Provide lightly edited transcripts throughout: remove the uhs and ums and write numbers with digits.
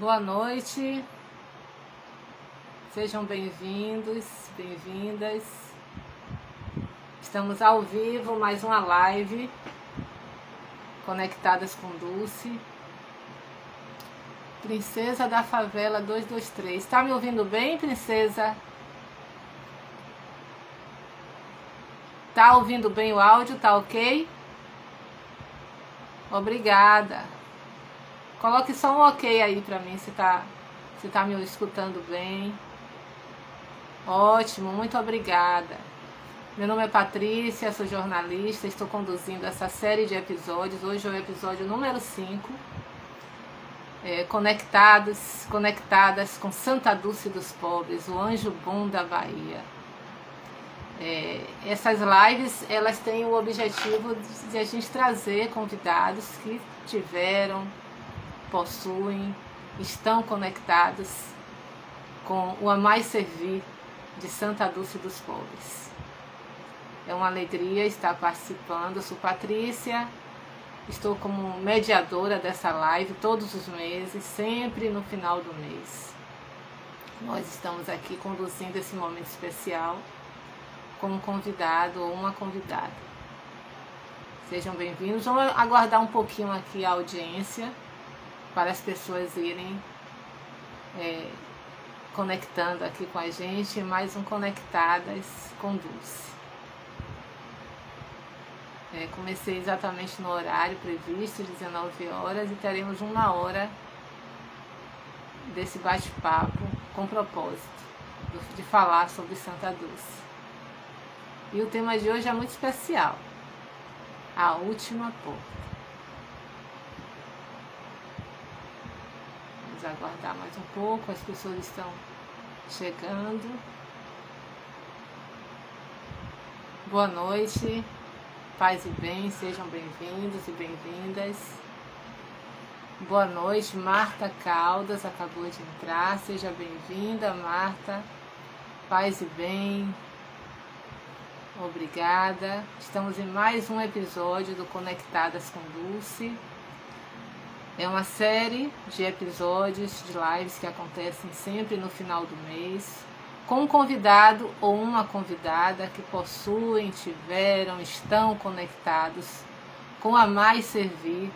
Boa noite, sejam bem-vindos, bem-vindas. Estamos ao vivo, mais uma live, conectadas com Dulce. Princesa da Favela 223. Tá me ouvindo bem, princesa? Tá ouvindo bem o áudio? Tá ok? Obrigada. Coloque só um ok aí pra mim, se tá me escutando bem. Ótimo, muito obrigada. Meu nome é Patrícia, sou jornalista, estou conduzindo essa série de episódios. Hoje é o episódio número 5. Conectadas com Santa Dulce dos Pobres, o anjo bom da Bahia. Essas lives, elas têm o objetivo de a gente trazer convidados que tiveram, possuem, estão conectados com o Amar e Servir de Santa Dulce dos Pobres. É uma alegria estar participando. Eu sou Patrícia, estou como mediadora dessa live todos os meses, sempre no final do mês. Nós estamos aqui conduzindo esse momento especial com um convidado ou uma convidada. Sejam bem-vindos. Vamos aguardar um pouquinho aqui a audiência para as pessoas irem conectando aqui com a gente. Mais um Conectadas com Dulce. Comecei exatamente no horário previsto, 19 horas, e teremos 1 hora desse bate-papo com propósito de falar sobre Santa Dulce. E o tema de hoje é muito especial: a última porta. Vamos aguardar mais um pouco, as pessoas estão chegando. Boa noite, paz e bem, sejam bem-vindos e bem-vindas. Boa noite, Marta Caldas acabou de entrar, seja bem-vinda, Marta. Paz e bem, obrigada. Estamos em mais um episódio do Conectadas com Dulce. É uma série de episódios, de lives que acontecem sempre no final do mês, com um convidado ou uma convidada que possuem, tiveram, estão conectados com a mais servir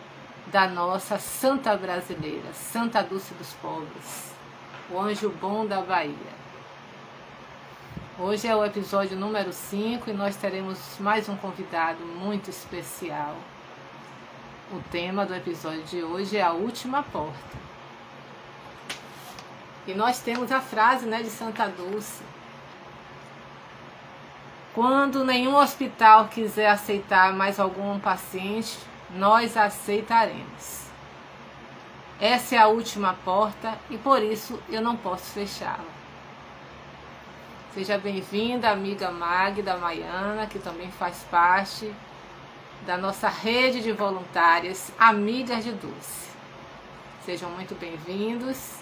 da nossa Santa Brasileira, Santa Dulce dos Pobres, o anjo bom da Bahia. Hoje é o episódio número 5 e nós teremos mais um convidado muito especial. O tema do episódio de hoje é a última porta. E nós temos a frase, de Santa Dulce: quando nenhum hospital quiser aceitar mais algum paciente, nós a aceitaremos. Essa é a última porta e por isso eu não posso fechá-la. Seja bem-vinda, amiga Magda Maiana, que também faz parte da nossa rede de voluntárias Amigas de Dulce. Sejam muito bem-vindos.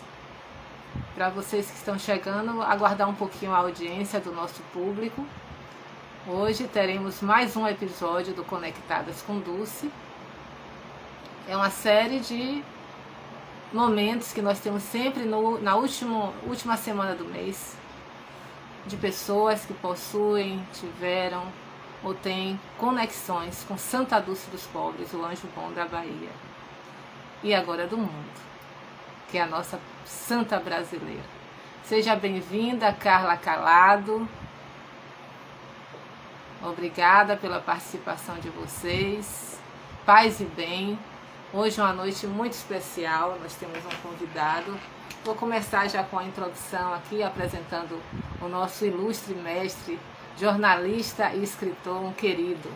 Para vocês que estão chegando, aguardar um pouquinho a audiência do nosso público. Hoje teremos mais um episódio do Conectadas com Dulce. É uma série de momentos que nós temos sempre na última semana do mês, de pessoas que possuem, tiveram ou têm conexões com Santa Dulce dos Pobres, o anjo bom da Bahia, e agora do mundo, que é a nossa Santa Brasileira. Seja bem-vinda, Carla Calado. Obrigada pela participação de vocês. Paz e bem. Hoje é uma noite muito especial, nós temos um convidado. Vou começar já com a introdução aqui, apresentando o nosso ilustre mestre, jornalista e escritor, um querido.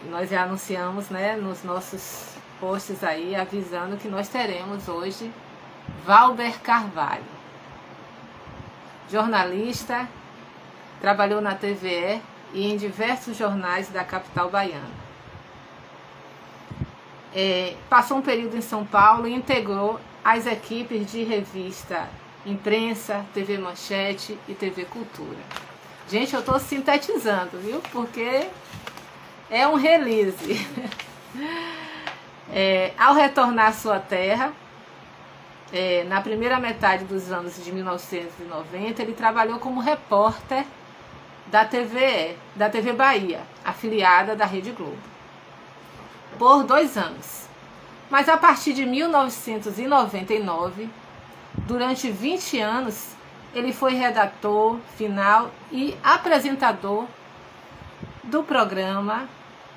Nós já anunciamos, nos nossos posts aí, avisando que nós teremos hoje Valber Carvalho. Jornalista, trabalhou na TVE e em diversos jornais da capital baiana. Passou um período em São Paulo e integrou as equipes de revista Imprensa, TV Manchete e TV Cultura. Gente, eu estou sintetizando, viu? Porque é um release. Ao retornar à sua terra, Na primeira metade dos anos de 1990, ele trabalhou como repórter da TV Bahia, afiliada da Rede Globo, por 2 anos. Mas a partir de 1999, durante 20 anos, ele foi redator final e apresentador do programa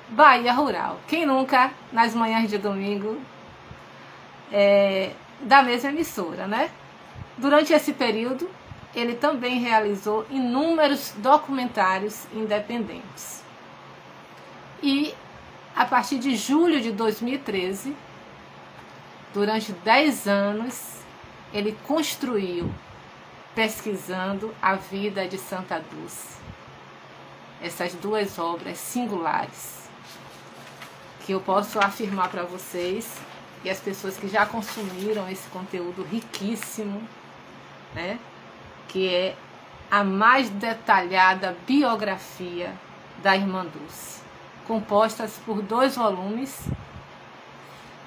Bahia Rural. Quem nunca, nas manhãs de domingo, da mesma emissora, né? Durante esse período, ele também realizou inúmeros documentários independentes. E, a partir de julho de 2013, durante 10 anos, ele construiu, pesquisando a vida de Santa Dulce. Essas 2 obras singulares, que eu posso afirmar para vocês, e as pessoas que já consumiram esse conteúdo riquíssimo, né, que é a mais detalhada biografia da Irmã Dulce, compostas por 2 volumes,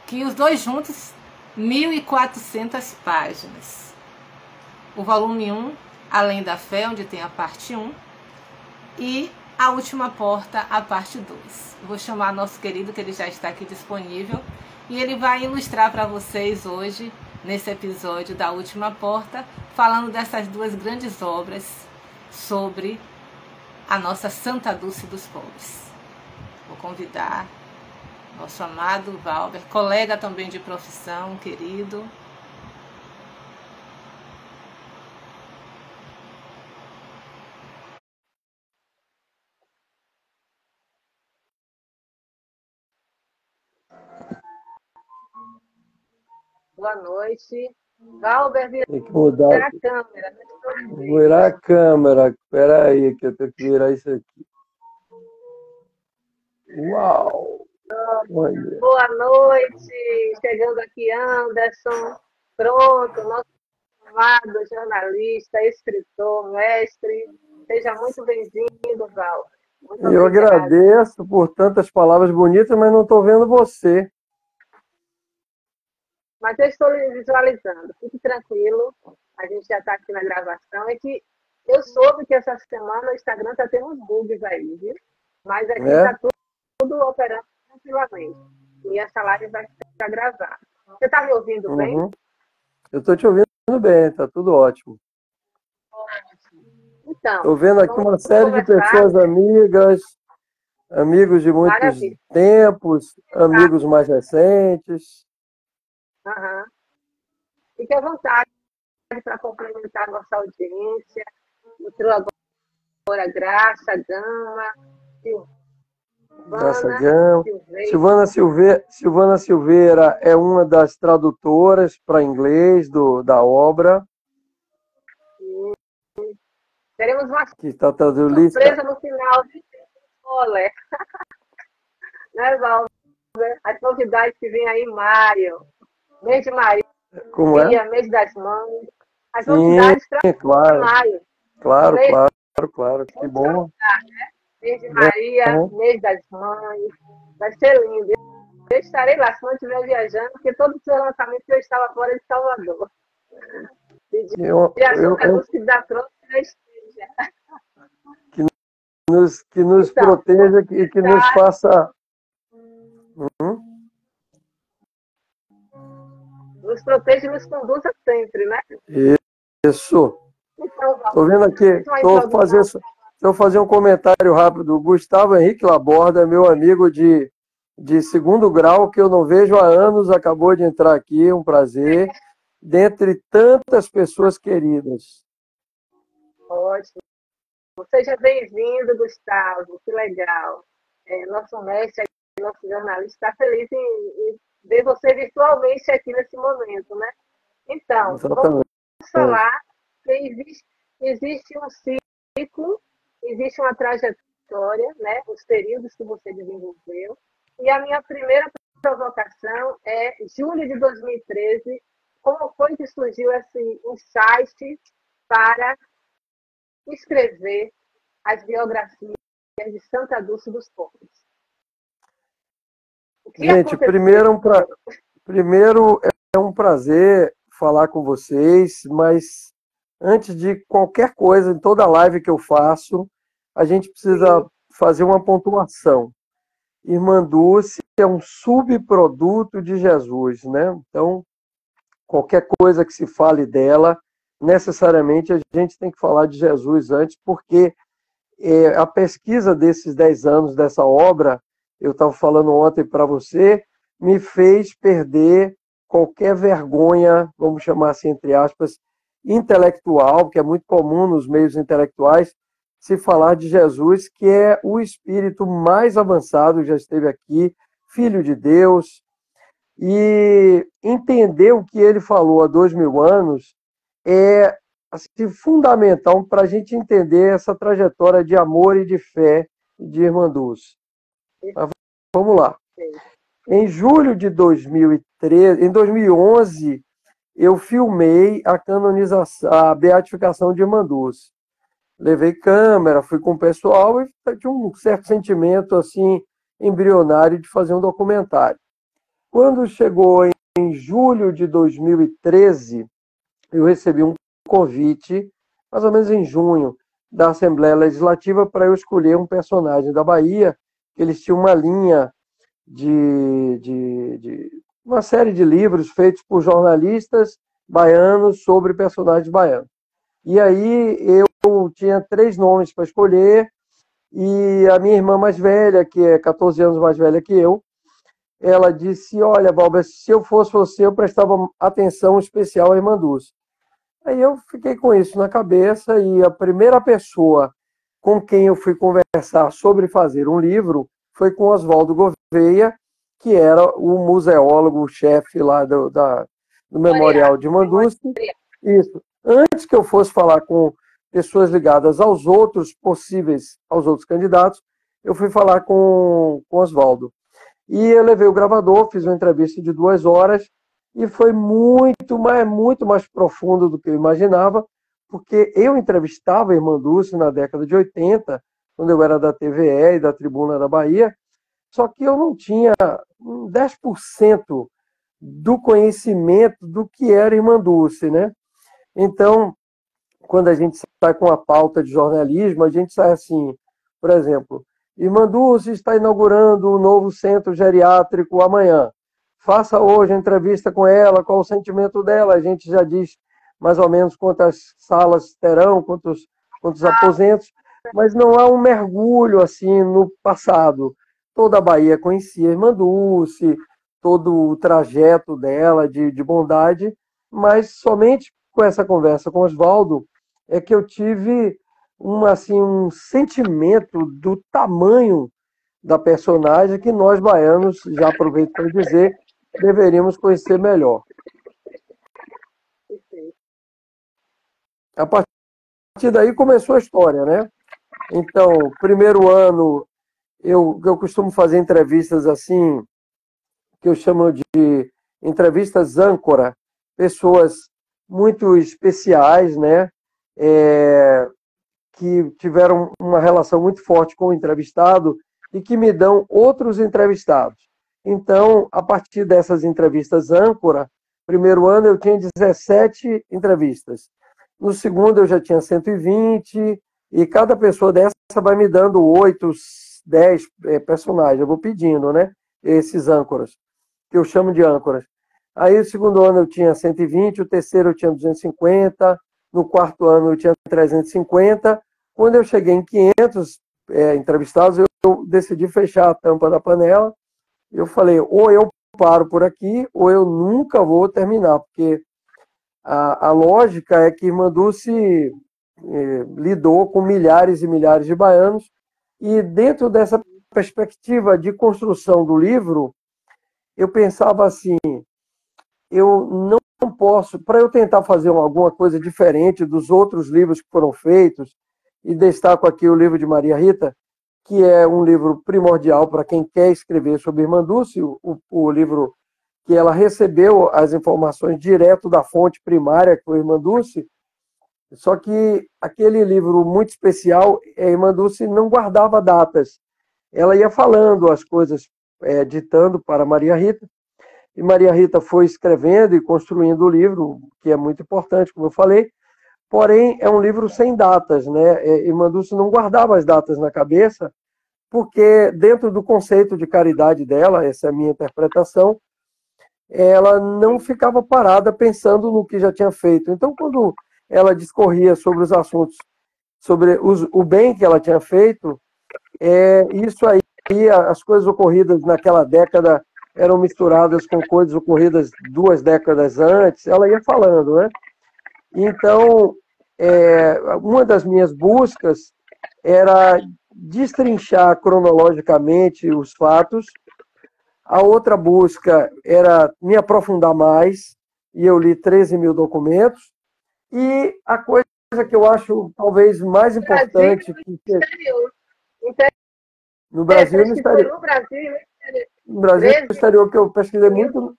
que os 2 juntos, 1.400 páginas. O volume 1, Além da Fé, onde tem a parte 1, e A Última Porta, a parte 2. Vou chamar nosso querido, que ele já está aqui disponível, e ele vai ilustrar para vocês hoje, nesse episódio da Última Porta, falando dessas 2 grandes obras sobre a nossa Santa Dulce dos Pobres. Vou convidar nosso amado Valber, colega também de profissão, querido. Boa noite. Valber, Tem que mudar. a câmera. Virar a câmera. Espera aí, que eu tenho que virar isso aqui. Uau! Olha. Boa noite. Chegando aqui, Anderson. Pronto, nosso amado jornalista, escritor, mestre. Seja muito bem-vindo, Valber. Eu agradeço por tantas palavras bonitas, mas não estou vendo você. Mas eu estou visualizando. Fique tranquilo. A gente já está aqui na gravação. É que eu soube que essa semana o Instagram está tendo uns bugs aí, viu? Mas aqui está tudo operando tranquilamente. E essa live vai ficar gravada. Você está me ouvindo bem? Eu estou te ouvindo bem, está tudo ótimo. Então, estou vendo aqui uma série de pessoas amigas, amigos de muitos tempos, amigos mais recentes. Fique à vontade para complementar a nossa audiência. Entrou agora Graça Gama, Silvana Silveira é uma das tradutoras para inglês da obra. Teremos uma que está surpresa no final de Olé. Né, Valber? As novidades que vem aí em maio. Mês de Maria, mês das mães. As novidades para maio. Claro. Que bom. Né? Mês de Maria, mês das mães. Vai ser lindo. Eu estarei lá, se não estiver viajando, porque todo o seu lançamento eu estava fora de Salvador. E a Santa Dulce da Cruz já esteja. Que nos proteja e que nos faça... Nos proteja e nos conduza sempre, né? Isso. Estou vendo aqui, deixa eu fazer um comentário rápido. O Gustavo Henrique Laborda, meu amigo de 2º grau, que eu não vejo há anos, acabou de entrar aqui, um prazer, dentre tantas pessoas queridas. Ótimo. Seja bem-vindo, Gustavo, que legal. Nosso mestre, nosso jornalista, está feliz em ver você virtualmente aqui nesse momento, né? Então, vamos falar que existe um ciclo, existe uma trajetória, né? Os períodos que você desenvolveu. E a minha primeira provocação é julho de 2013. Como foi que surgiu esse insight para escrever as biografias de Santa Dulce dos Pobres? Gente, primeiro é um prazer falar com vocês, mas antes de qualquer coisa, em toda live que eu faço, a gente precisa fazer uma pontuação. Irmã Dulce é um subproduto de Jesus, né? Então, qualquer coisa que se fale dela, necessariamente a gente tem que falar de Jesus antes, porque a pesquisa desses 10 anos dessa obra, eu estava falando ontem para você, me fez perder qualquer vergonha, vamos chamar assim, entre aspas, intelectual, que é muito comum nos meios intelectuais, se falar de Jesus, que é o espírito mais avançado, já esteve aqui, Filho de Deus, e entender o que ele falou há 2000 anos é assim, fundamental para a gente entender essa trajetória de amor e de fé de Irmã Dulce. Mas vamos lá. Em julho de 2013, em 2011, eu filmei a canonização, a beatificação de Irmã Dulce. Levei câmera, fui com o pessoal e tinha um certo sentimento assim embrionário de fazer um documentário. Quando chegou em julho de 2013, eu recebi um convite, mais ou menos em junho, da Assembleia Legislativa para eu escolher um personagem da Bahia, que eles tinham uma linha de uma série de livros feitos por jornalistas baianos sobre personagens baianos. E aí eu tinha 3 nomes para escolher, e a minha irmã mais velha, que é 14 anos mais velha que eu, ela disse, olha, Valber, se eu fosse você, eu prestava atenção especial à Irmã Dulce. Aí eu fiquei com isso na cabeça, e a primeira pessoa com quem eu fui conversar sobre fazer um livro foi com Oswaldo Gouveia, que era o museólogo, o chefe lá do Memorial de Irmã Dulce. Isso. Antes que eu fosse falar com pessoas ligadas aos outros candidatos, eu fui falar com Oswaldo. E eu levei o gravador, fiz uma entrevista de 2 horas, e foi muito mais profundo do que eu imaginava, porque eu entrevistava a Irmã Dulce na década de 80, quando eu era da TVE e da Tribuna da Bahia, só que eu não tinha 10% do conhecimento do que era Irmã Dulce, né? Então, quando a gente sai com a pauta de jornalismo, a gente sai assim, por exemplo, Irmã Dulce está inaugurando um novo centro geriátrico amanhã. Faça hoje a entrevista com ela, qual o sentimento dela. A gente já diz mais ou menos quantas salas terão, quantos aposentos, mas não há um mergulho assim no passado. Toda a Bahia conhecia a Irmã Dulce, todo o trajeto dela de bondade, mas somente com essa conversa com Oswaldo é que eu tive um sentimento do tamanho da personagem que nós baianos, já aproveito para dizer, deveríamos conhecer melhor. A partir daí começou a história, né? Então, primeiro ano, eu costumo fazer entrevistas assim, que eu chamo de entrevistas âncora, pessoas muito especiais, né? Que tiveram uma relação muito forte com o entrevistado e que me dão outros entrevistados. Então, a partir dessas entrevistas âncora, primeiro ano eu tinha 17 entrevistas. No segundo eu já tinha 120, e cada pessoa dessa vai me dando 8, 10 personagens. Eu vou pedindo, né? Esses âncoras, que eu chamo de âncoras. Aí, no segundo ano eu tinha 120, o terceiro eu tinha 250, no quarto ano eu tinha 350. Quando eu cheguei em 500 entrevistados, eu decidi fechar a tampa da panela. Eu falei, ou eu paro por aqui, ou eu nunca vou terminar, porque a lógica é que Irmã Dulce lidou com milhares e milhares de baianos, e dentro dessa perspectiva de construção do livro, eu pensava assim, eu não posso, para eu tentar fazer alguma coisa diferente dos outros livros que foram feitos, e destaco aqui o livro de Maria Rita, que é um livro primordial para quem quer escrever sobre Irmã Dulce, o livro que ela recebeu as informações direto da fonte primária, que foi Irmã Dulce, só que aquele livro muito especial, a Irmã Dulce não guardava datas. Ela ia falando as coisas, ditando para Maria Rita, e Maria Rita foi escrevendo e construindo o livro, que é muito importante, como eu falei, porém é um livro sem datas, né? E Manduce não guardava as datas na cabeça, porque dentro do conceito de caridade dela, essa é a minha interpretação, ela não ficava parada pensando no que já tinha feito. Então, quando ela discorria sobre os assuntos, sobre o bem que ela tinha feito, isso aí, as coisas ocorridas naquela década eram misturadas com coisas ocorridas 2 décadas antes, ela ia falando, né? Então, uma das minhas buscas era destrinchar cronologicamente os fatos. A outra busca era me aprofundar mais, e eu li 13 mil documentos. E a coisa que eu acho talvez mais importante, no Brasil e no exterior. No Brasil e no exterior, que eu pesquisei muito.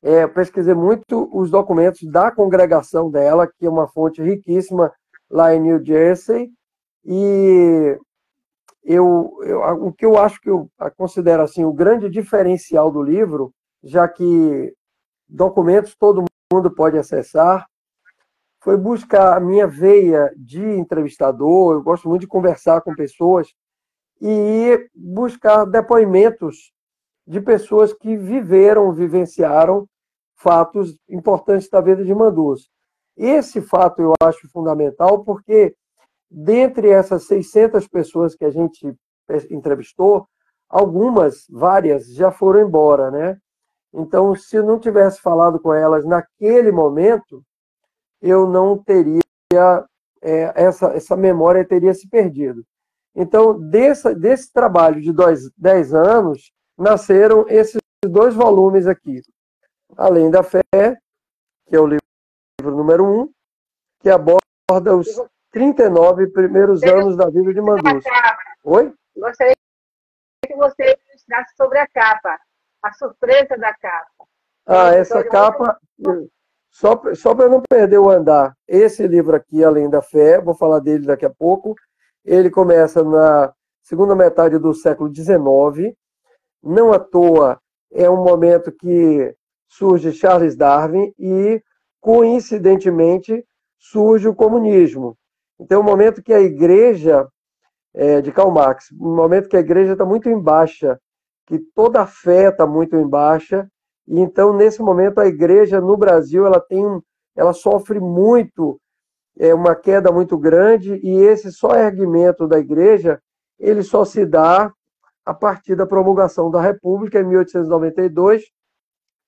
Eu pesquisei muito os documentos da congregação dela, que é uma fonte riquíssima lá em New Jersey, e o que eu acho que eu considero assim, o grande diferencial do livro, já que documentos todo mundo pode acessar, foi buscar a minha veia de entrevistador, eu gosto muito de conversar com pessoas, e buscar depoimentos de pessoas que vivenciaram fatos importantes da vida de Manduce. Esse fato eu acho fundamental porque, dentre essas 600 pessoas que a gente entrevistou, várias, já foram embora, né? Então, se eu não tivesse falado com elas naquele momento, eu não teria, essa memória teria se perdido. Então, desse trabalho de 10 anos, nasceram esses 2 volumes aqui. Além da Fé, que é o livro número 1, que aborda os 39 primeiros anos da vida de Manduce. Oi? Gostaria que você ilustrasse sobre a capa, a surpresa da capa. Essa capa, só para não perder o andar, esse livro aqui, Além da Fé, vou falar dele daqui a pouco, ele começa na segunda metade do século XIX, não à toa é um momento que surge Charles Darwin e, coincidentemente, surge o comunismo. Então, é um momento que a igreja, de Karl Marx, um momento que a igreja está muito em baixa, que toda a fé está muito em baixa, e então, nesse momento, a igreja no Brasil ela sofre muito, uma queda muito grande, e esse só erguimento da igreja, ele só se dá a partir da promulgação da República em 1892,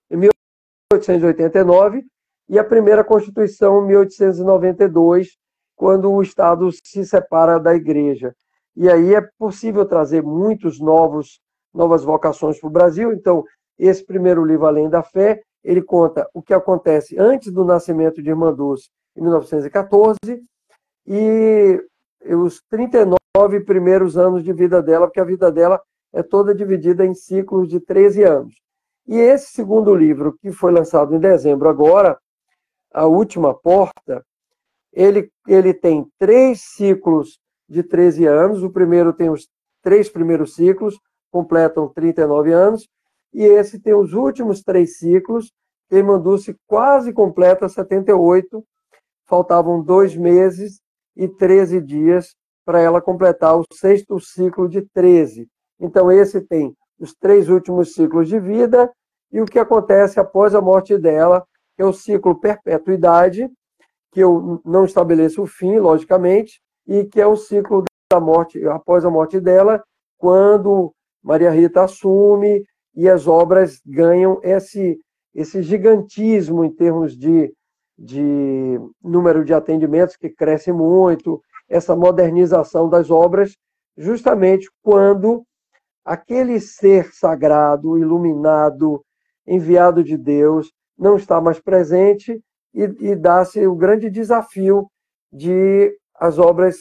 em 1889, e a primeira Constituição em 1892, quando o Estado se separa da Igreja. E aí é possível trazer novas vocações para o Brasil. Então, esse primeiro livro, Além da Fé, ele conta o que acontece antes do nascimento de Irmã Dulce, em 1914, e os 39 primeiros anos de vida dela, porque a vida dela é toda dividida em ciclos de 13 anos. E esse segundo livro, que foi lançado em dezembro agora, A Última Porta, ele tem 3 ciclos de 13 anos. O primeiro tem os 3 primeiros ciclos, completam 39 anos, e esse tem os últimos 3 ciclos, que Manduce quase completa 78, faltavam 2 meses e 13 dias para ela completar o 6º ciclo de 13. Então, esse tem os 3 últimos ciclos de vida e o que acontece após a morte dela, que é o ciclo perpetuidade, que eu não estabeleço o fim, logicamente, e que é o ciclo da morte, após a morte dela, quando Maria Rita assume e as obras ganham esse gigantismo em termos de número de atendimentos, que cresce muito, essa modernização das obras, justamente quando aquele ser sagrado, iluminado, enviado de Deus, não está mais presente e dá-se o grande desafio de as obras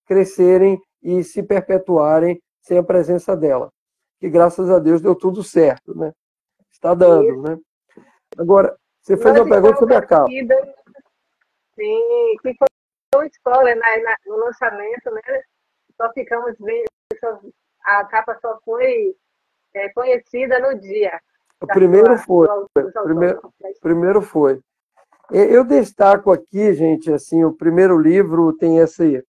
crescerem e se perpetuarem sem a presença dela. Que graças a Deus deu tudo certo, né? Está dando, né? Agora, você fez uma pergunta sobre a capa. Sim, que foi uma escola no lançamento, né? Só ficamos vendo, a capa só foi conhecida no dia. O primeiro foi. Primeiro foi. Eu destaco aqui, gente, assim, o primeiro livro tem esse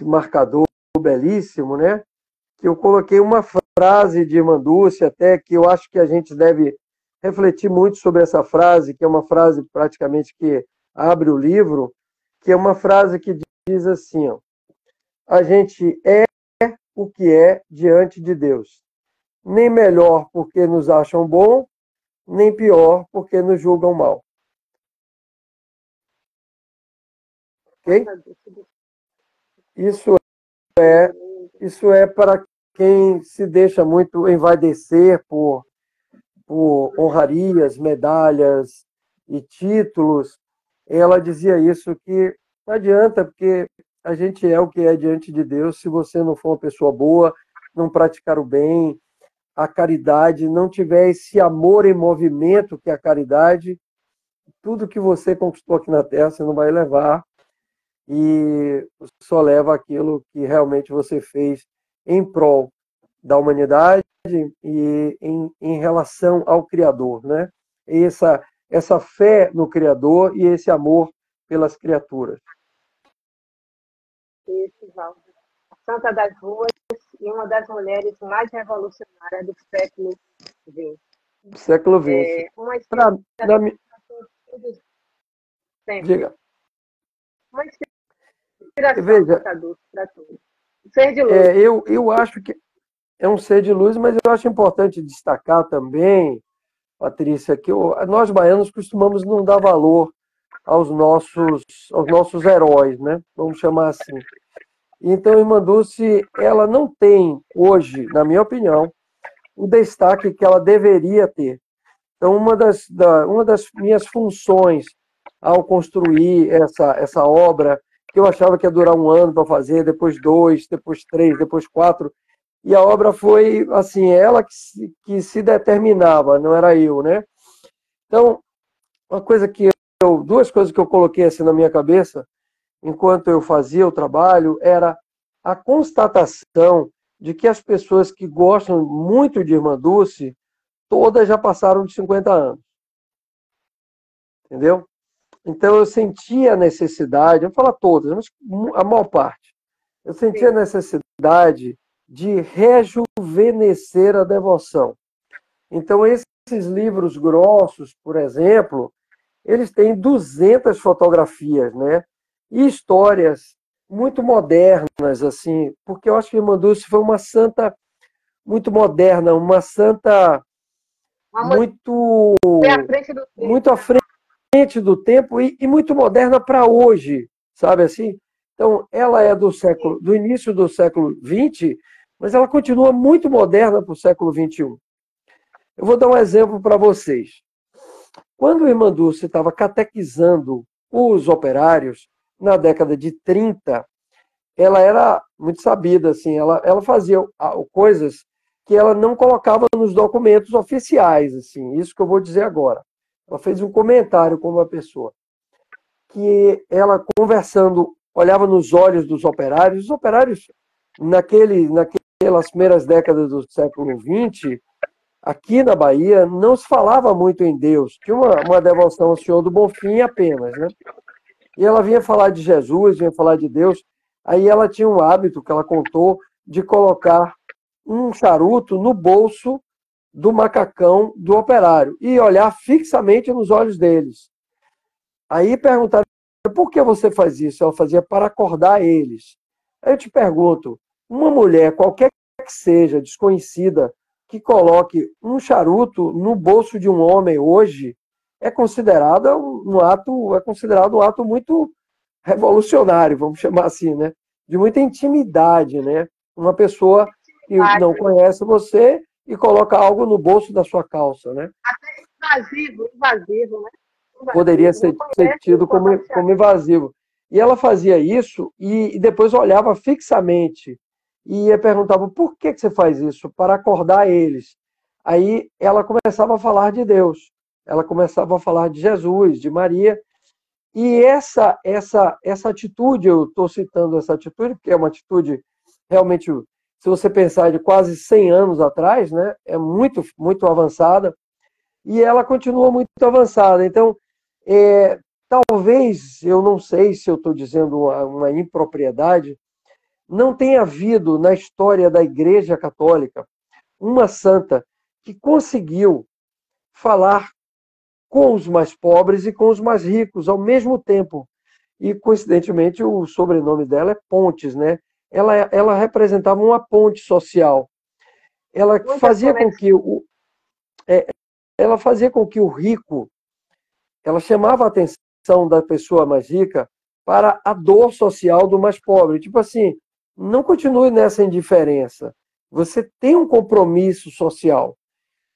marcador belíssimo, né? Que eu coloquei uma frase de Irmã Dulce, até que eu acho que a gente deve refletir muito sobre essa frase, que é uma frase praticamente que abre o livro, que é uma frase que diz assim, ó, a gente é o que é diante de Deus. Nem melhor porque nos acham bom, nem pior porque nos julgam mal. Ok? Isso é para quem se deixa muito envaidecer por honrarias, medalhas e títulos. Ela dizia isso, que não adianta, porque a gente é o que é diante de Deus. Se você não for uma pessoa boa, não praticar o bem, a caridade, não tiver esse amor em movimento que é a caridade, tudo que você conquistou aqui na Terra você não vai levar, e só leva aquilo que realmente você fez em prol da humanidade e em relação ao Criador, né? Essa fé no Criador e esse amor pelas criaturas. Isso, Valdo. A Santa das Ruas e uma das mulheres mais revolucionárias do século XX. Século XX. Uma Diga. Uma inspiração Veja, para tudo. Ser de luz. Eu acho que é um ser de luz, mas eu acho importante destacar também, Patrícia, que nós baianos costumamos não dar valor aos nossos heróis, né? Vamos chamar assim. Então, Irmã Dulce, ela não tem hoje, na minha opinião, o destaque que ela deveria ter. Então, uma das minhas funções ao construir essa obra, que eu achava que ia durar 1 ano para fazer, depois 2, depois 3, depois 4, e a obra foi, assim, ela que se determinava, não era eu, né? Então, duas coisas que eu coloquei assim na minha cabeça, enquanto eu fazia o trabalho, era a constatação de que as pessoas que gostam muito de Irmã Dulce, todas já passaram de 50 anos. Entendeu? Então eu sentia a necessidade, eu vou falar todas, mas a maior parte, eu sentia a necessidade de rejuvenescer a devoção. Então esses livros grossos, por exemplo, eles têm 200 fotografias, né? E histórias muito modernas, assim, porque eu acho que Irmã Dulce foi uma santa muito moderna, uma santa muito à frente do tempo e muito moderna para hoje, sabe assim? Então, ela é do início do século XX, mas ela continua muito moderna para o século XXI. Eu vou dar um exemplo para vocês. Quando a Irmã Dulce estava catequizando os operários, na década de 30, ela era muito sabida, assim, ela fazia coisas que ela não colocava nos documentos oficiais, assim, isso que eu vou dizer agora. Ela fez um comentário com uma pessoa, que ela, conversando, olhava nos olhos dos operários. Os operários, naquelas primeiras décadas do século XX, aqui na Bahia, não se falava muito em Deus. Tinha uma devoção ao Senhor do Bonfim apenas, né? E ela vinha falar de Jesus, vinha falar de Deus. Aí ela tinha um hábito, que ela contou, de colocar um charuto no bolso do macacão do operário e olhar fixamente nos olhos deles. Aí perguntaram, por que você faz isso? Ela fazia para acordar eles. Aí eu te pergunto, uma mulher, qualquer que seja, desconhecida, que coloque um charuto no bolso de um homem hoje, é considerado um ato muito revolucionário, vamos chamar assim, né? De muita intimidade, né? Uma pessoa que não conhece você e coloca algo no bolso da sua calça, né? Até invasivo, né? Poderia ser tido como invasivo. E ela fazia isso e depois olhava fixamente e perguntava, por que você faz isso? Para acordar eles. Aí ela começava a falar de Deus, ela começava a falar de Jesus, de Maria. E essa atitude, eu estou citando essa atitude, porque é uma atitude realmente se você pensar de quase 100 anos atrás, né? É muito, muito avançada, e ela continua muito avançada. Então, talvez, eu não sei se eu estou dizendo uma impropriedade, não tenha havido na história da Igreja Católica uma santa que conseguiu falar com os mais pobres e com os mais ricos ao mesmo tempo. E, coincidentemente, o sobrenome dela é Pontes, né? Ela representava uma ponte social. Ela fazia com que ela fazia com que o rico, ela chamava a atenção da pessoa mais rica para a dor social do mais pobre. Tipo assim, não continue nessa indiferença. Você tem um compromisso social.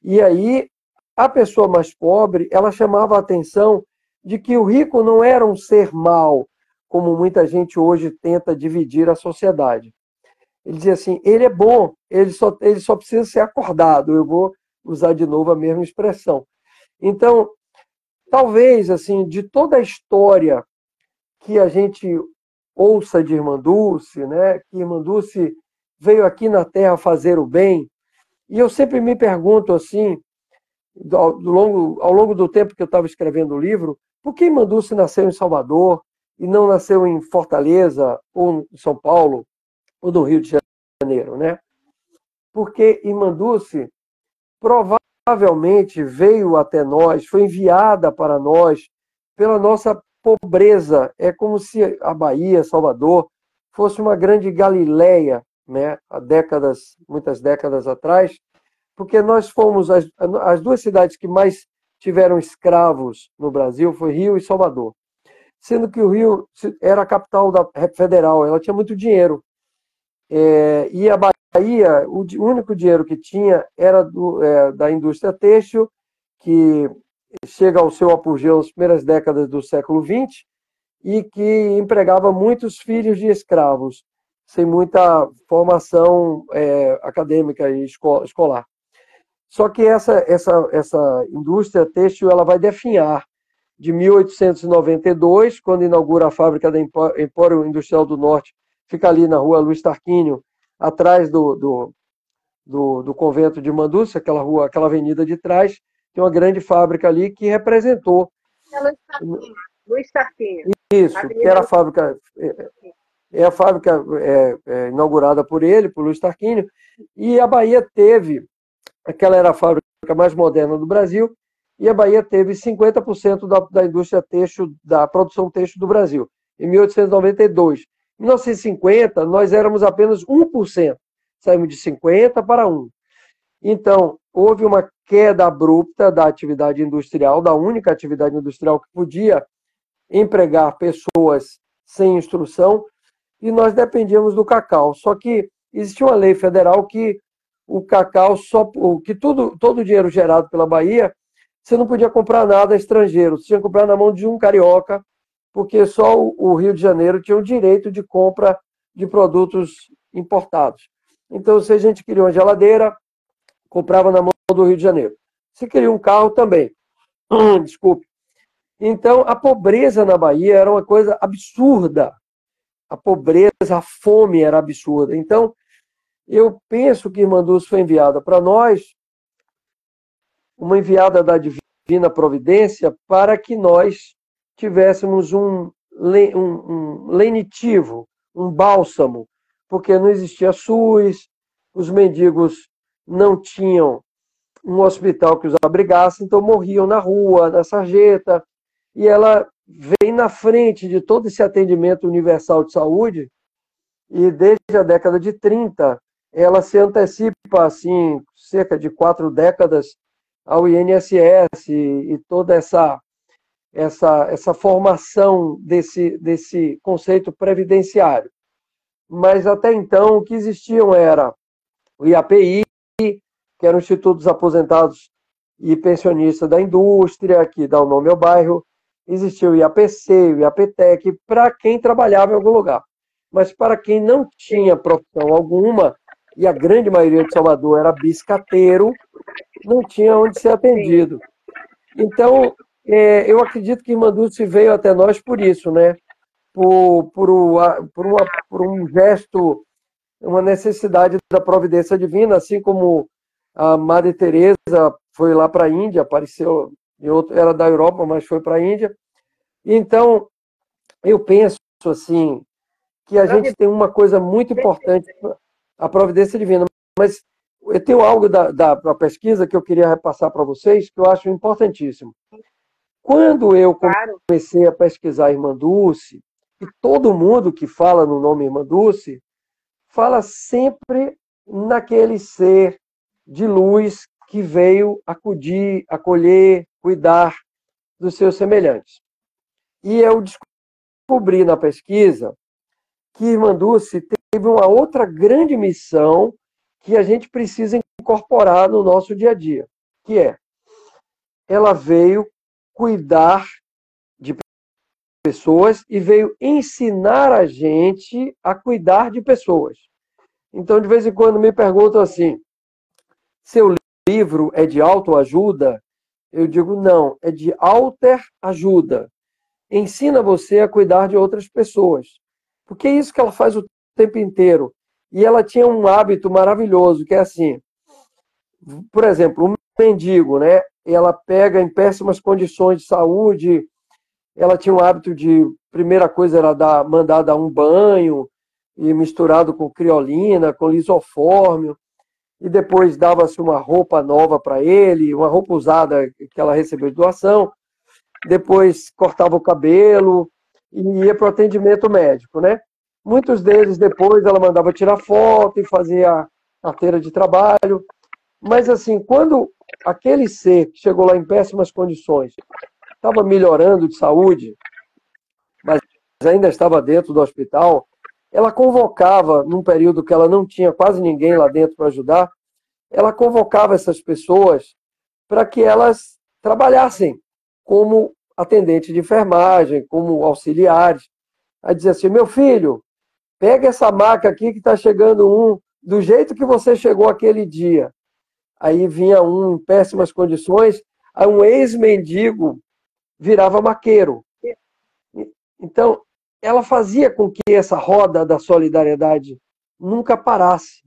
E aí, a pessoa mais pobre, ela chamava a atenção de que o rico não era um ser mau, como muita gente hoje tenta dividir a sociedade. Ele dizia assim, ele é bom, ele só precisa ser acordado. Eu vou usar de novo a mesma expressão. Então, talvez, assim, de toda a história que a gente ouça de Irmã Dulce, né, que Irmã Dulce veio aqui na Terra fazer o bem, e eu sempre me pergunto assim, ao longo do tempo que eu estava escrevendo o livro, por que Irmã Dulce nasceu em Salvador e não nasceu em Fortaleza, ou em São Paulo, ou no Rio de Janeiro, né? Porque Irmã Dulce provavelmente veio até nós, foi enviada para nós pela nossa pobreza. É como se a Bahia, Salvador, fosse uma grande Galileia, né? Há muitas décadas atrás, porque nós fomos as duas cidades que mais tiveram escravos no Brasil foi Rio e Salvador, sendo que o Rio era a capital federal, ela tinha muito dinheiro. E a Bahia, o único dinheiro que tinha era da indústria têxtil, que chega ao seu apogeu nas primeiras décadas do século XX e que empregava muitos filhos de escravos, sem muita formação acadêmica e escolar. Só que essa indústria têxtil ela vai definhar de 1892, quando inaugura a fábrica da Empório Industrial do Norte, fica ali na rua Luiz Tarquínio, atrás do convento de Irmã Dulce, aquela avenida de trás, tem uma grande fábrica ali que representou. Luiz Tarquínio. Isso, que era a fábrica. A fábrica inaugurada por ele, por Luiz Tarquínio, e a Bahia teve, aquela era a fábrica mais moderna do Brasil, e a Bahia teve 50% da indústria têxtil, da produção têxtil do Brasil, em 1892. Em 1950, nós éramos apenas 1%. Saímos de 50% para 1%. Então, houve uma queda abrupta da atividade industrial, da única atividade industrial que podia empregar pessoas sem instrução, e nós dependíamos do cacau. Só que existia uma lei federal que o cacau, todo o dinheiro gerado pela Bahia, você não podia comprar nada estrangeiro, você tinha que comprar na mão de um carioca, porque só o Rio de Janeiro tinha o direito de compra de produtos importados. Então, se a gente queria uma geladeira, comprava na mão do Rio de Janeiro. Se queria um carro, também. Desculpe. Então, a pobreza na Bahia era uma coisa absurda. A pobreza, a fome era absurda. Então, eu penso que Irmã Dulce foi enviada para nós, uma enviada da Divina Providência, para que nós tivéssemos um lenitivo, um bálsamo, porque não existia SUS, os mendigos não tinham um hospital que os abrigasse, então morriam na rua, na sarjeta, e ela vem na frente de todo esse atendimento universal de saúde, e desde a década de 30, ela se antecipa, assim, cerca de 4 décadas, ao INSS e toda essa formação desse conceito previdenciário. Mas até então o que existiam era o IAPI, que era o Instituto dos Aposentados e Pensionistas da Indústria, que dá o nome ao bairro, existia o IAPC, o IAPTEC, para quem trabalhava em algum lugar. Mas para quem não tinha profissão alguma, e a grande maioria de Salvador era biscateiro, não tinha onde ser atendido. Então, eu acredito que Irmã Dulce veio até nós por isso, né? Por um gesto uma necessidade da providência divina, assim como a Madre Teresa foi lá para a Índia, apareceu em outro, era da Europa, mas foi para a Índia. Então, eu penso assim que a gente tem uma coisa muito importante, a providência divina, mas eu tenho algo da pesquisa que eu queria repassar para vocês, que eu acho importantíssimo. Quando eu comecei a pesquisar a Irmã Dulce, e todo mundo que fala no nome Irmã Dulce, fala sempre naquele ser de luz que veio acudir, acolher, cuidar dos seus semelhantes. E eu descobri na pesquisa que Irmã Dulce teve uma outra grande missão que a gente precisa incorporar no nosso dia a dia, que é, ela veio cuidar de pessoas e veio ensinar a gente a cuidar de pessoas. Então, de vez em quando me perguntam assim, seu livro é de autoajuda? Eu digo, não, é de alter ajuda. Ensina você a cuidar de outras pessoas. Porque é isso que ela faz o tempo inteiro. E ela tinha um hábito maravilhoso, que é assim, por exemplo, um mendigo, né? Ela pega em péssimas condições de saúde, ela tinha um hábito de, primeira coisa era mandar dar um banho, e misturado com criolina, com lisofórmio, e depois dava-se uma roupa nova para ele, uma roupa usada que ela recebeu de doação, depois cortava o cabelo e ia para o atendimento médico, né? Muitos deles depois ela mandava tirar foto e fazia carteira de trabalho, mas assim, quando aquele ser que chegou lá em péssimas condições estava melhorando de saúde, mas ainda estava dentro do hospital, ela convocava, num período que ela não tinha quase ninguém lá dentro para ajudar, ela convocava essas pessoas para que elas trabalhassem como atendente de enfermagem, como auxiliares. Aí dizia assim, meu filho, pega essa maca aqui que está chegando um, do jeito que você chegou aquele dia. Aí vinha um em péssimas condições, aí um ex-mendigo virava maqueiro. Então, ela fazia com que essa roda da solidariedade nunca parasse.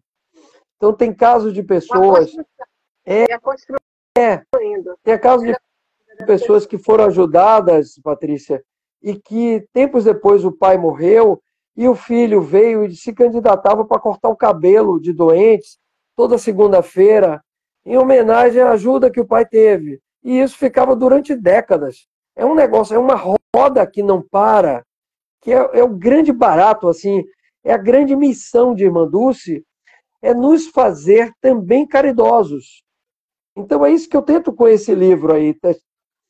Então, tem casos de pessoas... Tem casos de pessoas que foram ajudadas, Patrícia, e que tempos depois o pai morreu e o filho veio e se candidatava para cortar o cabelo de doentes toda segunda-feira, em homenagem à ajuda que o pai teve. E isso ficava durante décadas. É um negócio, é uma roda que não para, que é o grande barato, assim, é a grande missão de Irmã Dulce, é nos fazer também caridosos. Então é isso que eu tento com esse livro aí.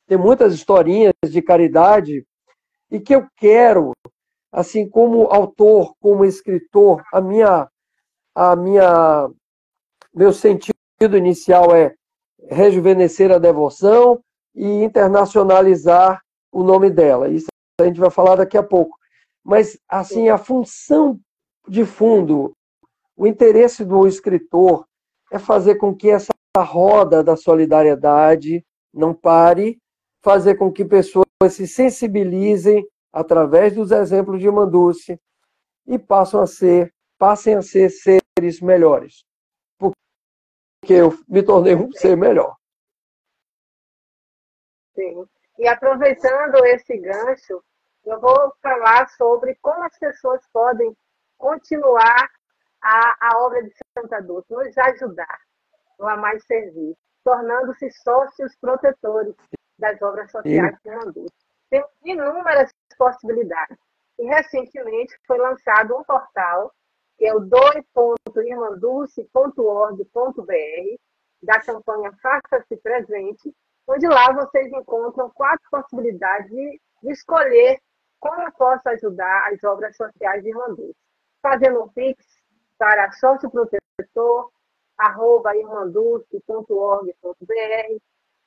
Tem muitas historinhas de caridade e que eu quero, assim como autor, como escritor, meu sentido inicial é rejuvenescer a devoção e internacionalizar o nome dela. Isso a gente vai falar daqui a pouco. Mas, assim, a função de fundo, o interesse do escritor é fazer com que essa roda da solidariedade não pare, fazer com que pessoas se sensibilizem através dos exemplos de Irmã Dulce e passem a ser seres melhores. Porque eu me tornei um ser melhor. Sim. E aproveitando esse gancho, eu vou falar sobre como as pessoas podem continuar a obra de Santa Dulce, nos ajudar no Amar e Servir, tornando-se sócios protetores das obras sociais de Irmã Dulce. Tem inúmeras possibilidades. E recentemente foi lançado um portal, que é o doi.irmandulce.org.br, da campanha Faça-se Presente, onde lá vocês encontram 4 possibilidades de escolher como eu posso ajudar as obras sociais de Irmã Dulce. Fazendo um Pix para socioprotetor@irmandulce.org.br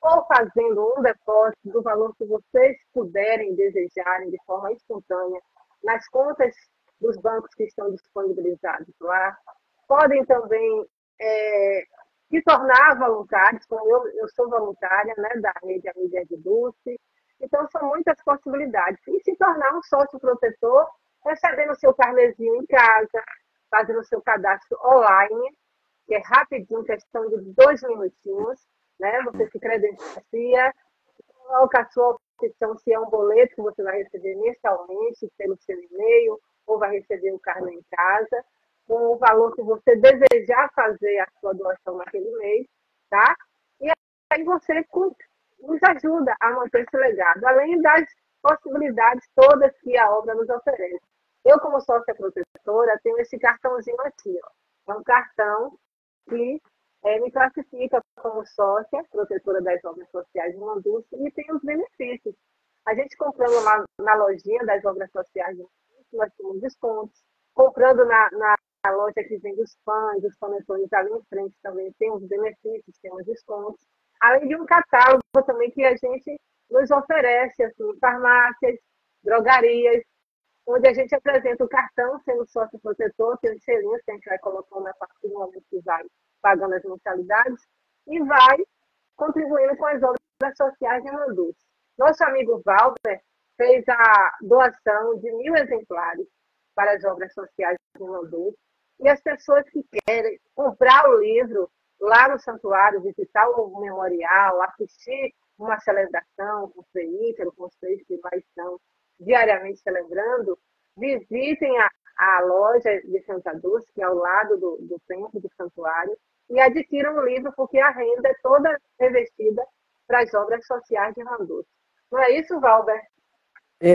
ou fazendo um depósito do valor que vocês puderem e desejarem de forma espontânea nas contas dos bancos que estão disponibilizados lá. Podem também se tornar voluntários, como eu sou voluntária, né, da Rede Amigas de Dulce. Então, são muitas possibilidades. E se tornar um sócio protetor, recebendo o seu carnezinho em casa, fazendo o seu cadastro online, que é rapidinho, questão de 2 minutinhos, né? Você se credencia, coloca a sua opção, se é um boleto que você vai receber mensalmente pelo seu e-mail, ou vai receber o carnê em casa, com o valor que você desejar fazer a sua doação naquele mês, tá? E aí você nos ajuda a manter esse legado, além das possibilidades todas que a obra nos oferece. Eu, como sócia protetora, tenho esse cartãozinho aqui, ó. É um cartão que me classifica como sócia protetora das obras sociais de Manduci e tem os benefícios. A gente comprando lá na lojinha das obras sociais de Manduci, nós temos descontos. Comprando na loja que vende os pães, os panetones ali em frente também tem os benefícios, tem os descontos. Além de um catálogo também que a gente nos oferece, assim, farmácias, drogarias, onde a gente apresenta o cartão sendo sócio protetor, tem os selinhos que a gente vai colocando a partir do momento que vai pagando as mensalidades, e vai contribuindo com as obras sociais de Manduci. Nosso amigo Valber fez a doação de 1.000 exemplares para as obras sociais de Manduci, e as pessoas que querem comprar o livro lá no santuário, visitar o memorial, assistir uma celebração com o Frei Ícaro, com os freis que lá estão diariamente celebrando, visitem a loja de Santa Dulce, que é ao lado do templo do santuário, e adquiram o livro, porque a renda é toda revestida para as obras sociais de Manduci. Não é isso, Valber?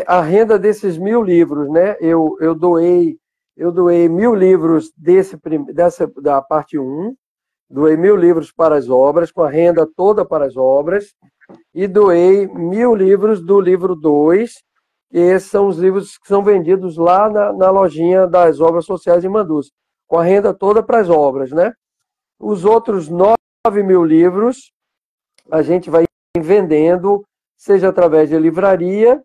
A renda desses 1.000 livros, né? Eu doei 1.000 livros da parte 1, doei 1.000 livros para as obras, com a renda toda para as obras, e doei 1.000 livros do livro 2, que esses são os livros que são vendidos lá na lojinha das obras sociais de Manduci, com a renda toda para as obras, né? Os outros 9.000 livros a gente vai vendendo, seja através de livraria,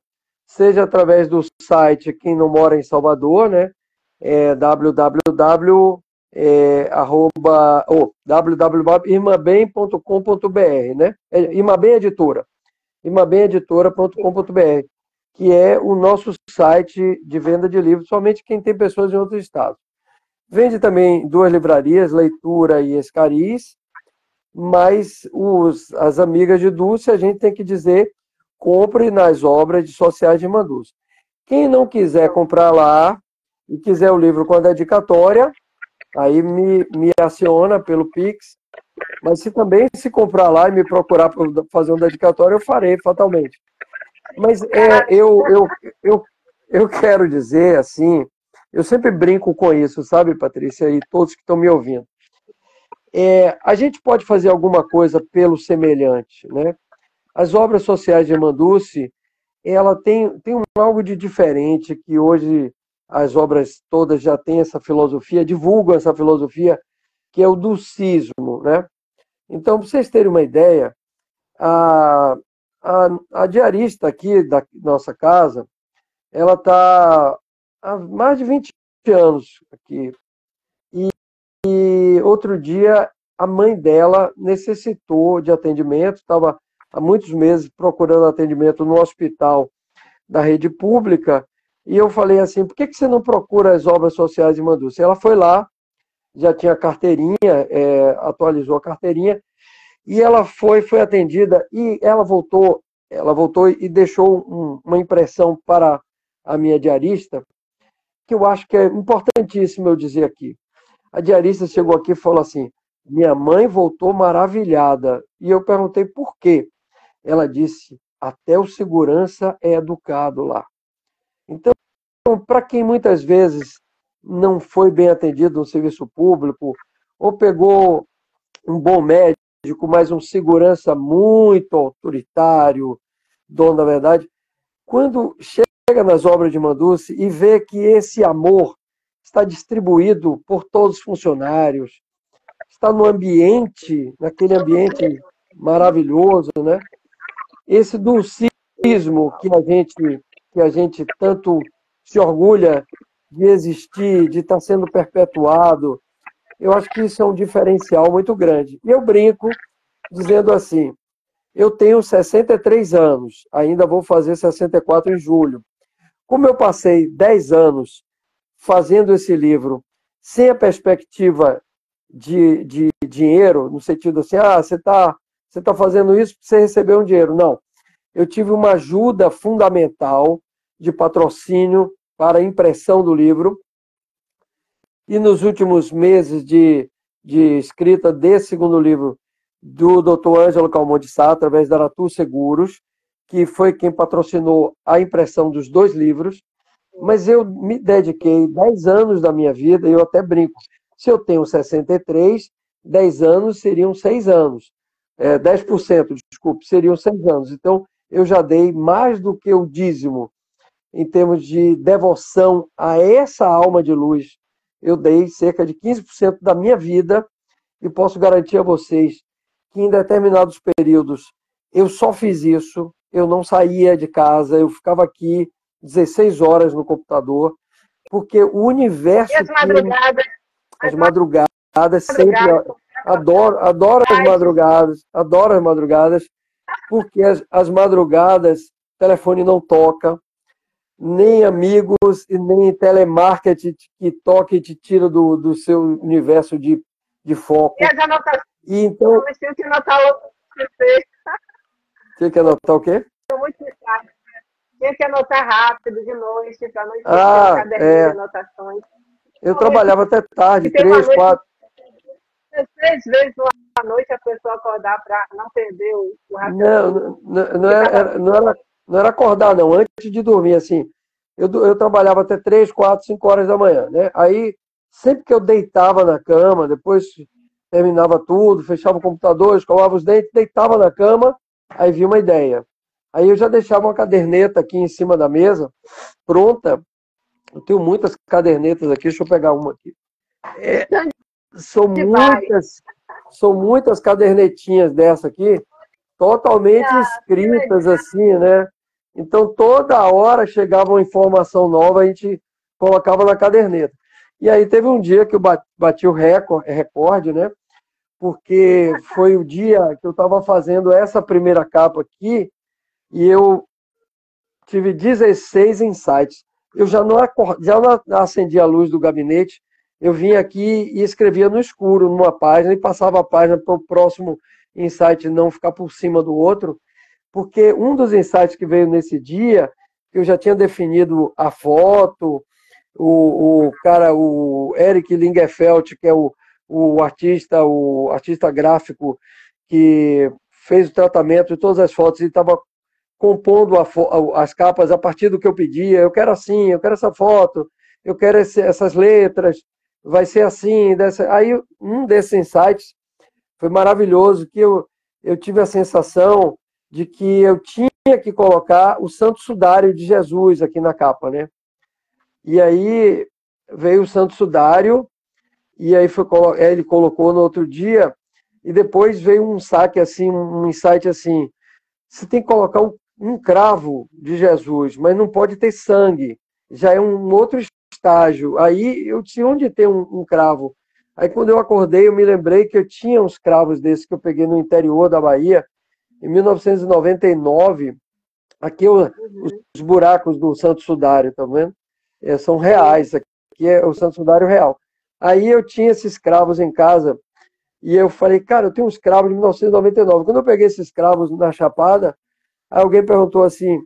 seja através do site, quem não mora em Salvador, né? www.irmabem.com.br, né? Irmabem Editora, irmabemeditora.com.br, que é o nosso site de venda de livros, somente quem tem pessoas em outros estados. Vende também 2 livrarias, Leitura e Escariz, mas as amigas de Dulce, a gente tem que dizer, compre nas obras sociais de Manduci. Quem não quiser comprar lá e quiser o livro com a dedicatória, aí me aciona pelo Pix, mas se comprar lá e me procurar para fazer um dedicatório, eu farei fatalmente. Mas eu quero dizer assim, eu sempre brinco com isso, sabe, Patrícia, e todos que estão me ouvindo. A gente pode fazer alguma coisa pelo semelhante, né? As obras sociais de Manduci, ela tem algo de diferente, que hoje as obras todas já têm essa filosofia, divulgam essa filosofia, que é o dulcismo, né? Então, para vocês terem uma ideia, a diarista aqui da nossa casa, ela está há mais de 20 anos aqui. E outro dia, a mãe dela necessitou de atendimento, estava há muitos meses procurando atendimento no hospital da rede pública, e eu falei assim, por que você não procura as obras sociais de Manduci? Ela foi lá, já tinha carteirinha, atualizou a carteirinha, e ela foi atendida, e ela voltou e deixou uma impressão para a minha diarista, que eu acho que é importantíssimo eu dizer aqui. A diarista chegou aqui e falou assim, minha mãe voltou maravilhada. E eu perguntei por quê. Ela disse, até o segurança é educado lá. Então, para quem muitas vezes não foi bem atendido no serviço público, ou pegou um bom médico, mas um segurança muito autoritário, dono da verdade, quando chega nas obras de Manduci e vê que esse amor está distribuído por todos os funcionários, está no ambiente, naquele ambiente maravilhoso, né? Esse dulcismo que a gente tanto se orgulha de existir, de estar sendo perpetuado, eu acho que isso é um diferencial muito grande. E eu brinco dizendo assim, eu tenho 63 anos, ainda vou fazer 64 em julho. Como eu passei 10 anos fazendo esse livro sem a perspectiva de dinheiro, no sentido assim, você tá fazendo isso para você receber um dinheiro. Não. Eu tive uma ajuda fundamental de patrocínio para a impressão do livro. E nos últimos meses de escrita desse segundo livro, do Dr. Ângelo Calmon de Sá, através da Aratu Seguros, que foi quem patrocinou a impressão dos 2 livros. Mas eu me dediquei 10 anos da minha vida, e eu até brinco, se eu tenho 63, 10 anos seriam 6 anos. 10%, desculpe, seriam 6 anos. Então, eu já dei mais do que o dízimo em termos de devoção a essa alma de luz. Eu dei cerca de 15% da minha vida e posso garantir a vocês que em determinados períodos eu só fiz isso, eu não saía de casa, eu ficava aqui 16 horas no computador, porque o universo... E as madrugadas? As madrugadas sempre... Adoro as madrugadas, porque as madrugadas, o telefone não toca, nem amigos e nem telemarketing que toca e te tira do seu universo de foco. E as anotações? E então... Eu tinha que anotar logo para você. Tinha que anotar o quê? Tinha que anotar rápido, de noite, para não esquecer o caderninho de anotações. Eu trabalhava até tarde, 3, 4... 3 vezes à noite a pessoa acordar para não perder o raciocínio. Não era acordar, não. Antes de dormir, assim, eu trabalhava até 3, 4, 5 horas da manhã, né? Aí, sempre que eu deitava na cama, depois terminava tudo, fechava o computador, escovava os dentes, deitava na cama, aí vinha uma ideia. Aí eu já deixava uma caderneta aqui em cima da mesa, pronta. Eu tenho muitas cadernetas aqui, deixa eu pegar uma aqui. São muitas cadernetinhas dessa aqui, totalmente escritas assim, né? Então, toda hora chegava uma informação nova, a gente colocava na caderneta. E aí teve um dia que eu bati o recorde, né? Porque foi o dia que eu estava fazendo essa primeira capa aqui e eu tive 16 insights. Eu já não acendi a luz do gabinete, eu vinha aqui e escrevia no escuro, numa página, e passava a página para o próximo insight não ficar por cima do outro, porque um dos insights que veio nesse dia, eu já tinha definido a foto, o Eric Lingenfeld, que é o artista gráfico que fez o tratamento de todas as fotos e estava compondo as capas a partir do que eu pedia. Eu quero assim, eu quero essa foto, eu quero essas letras, vai ser assim. Aí um desses insights foi maravilhoso, que eu tive a sensação de que eu tinha que colocar o Santo Sudário de Jesus aqui na capa, né? E aí veio o Santo Sudário, e aí ele colocou no outro dia, e depois veio um saque assim, um insight assim, você tem que colocar um cravo de Jesus, mas não pode ter sangue, já é um outro estágio. Aí eu disse, onde tem um cravo? Aí quando eu acordei, eu me lembrei que eu tinha uns cravos desses que eu peguei no interior da Bahia, em 1999, aqui os buracos do Santo Sudário, tá vendo? São reais, aqui é o Santo Sudário real. Aí eu tinha esses cravos em casa, e eu falei, cara, eu tenho uns cravos de 1999. Quando eu peguei esses cravos na Chapada, aí alguém perguntou assim,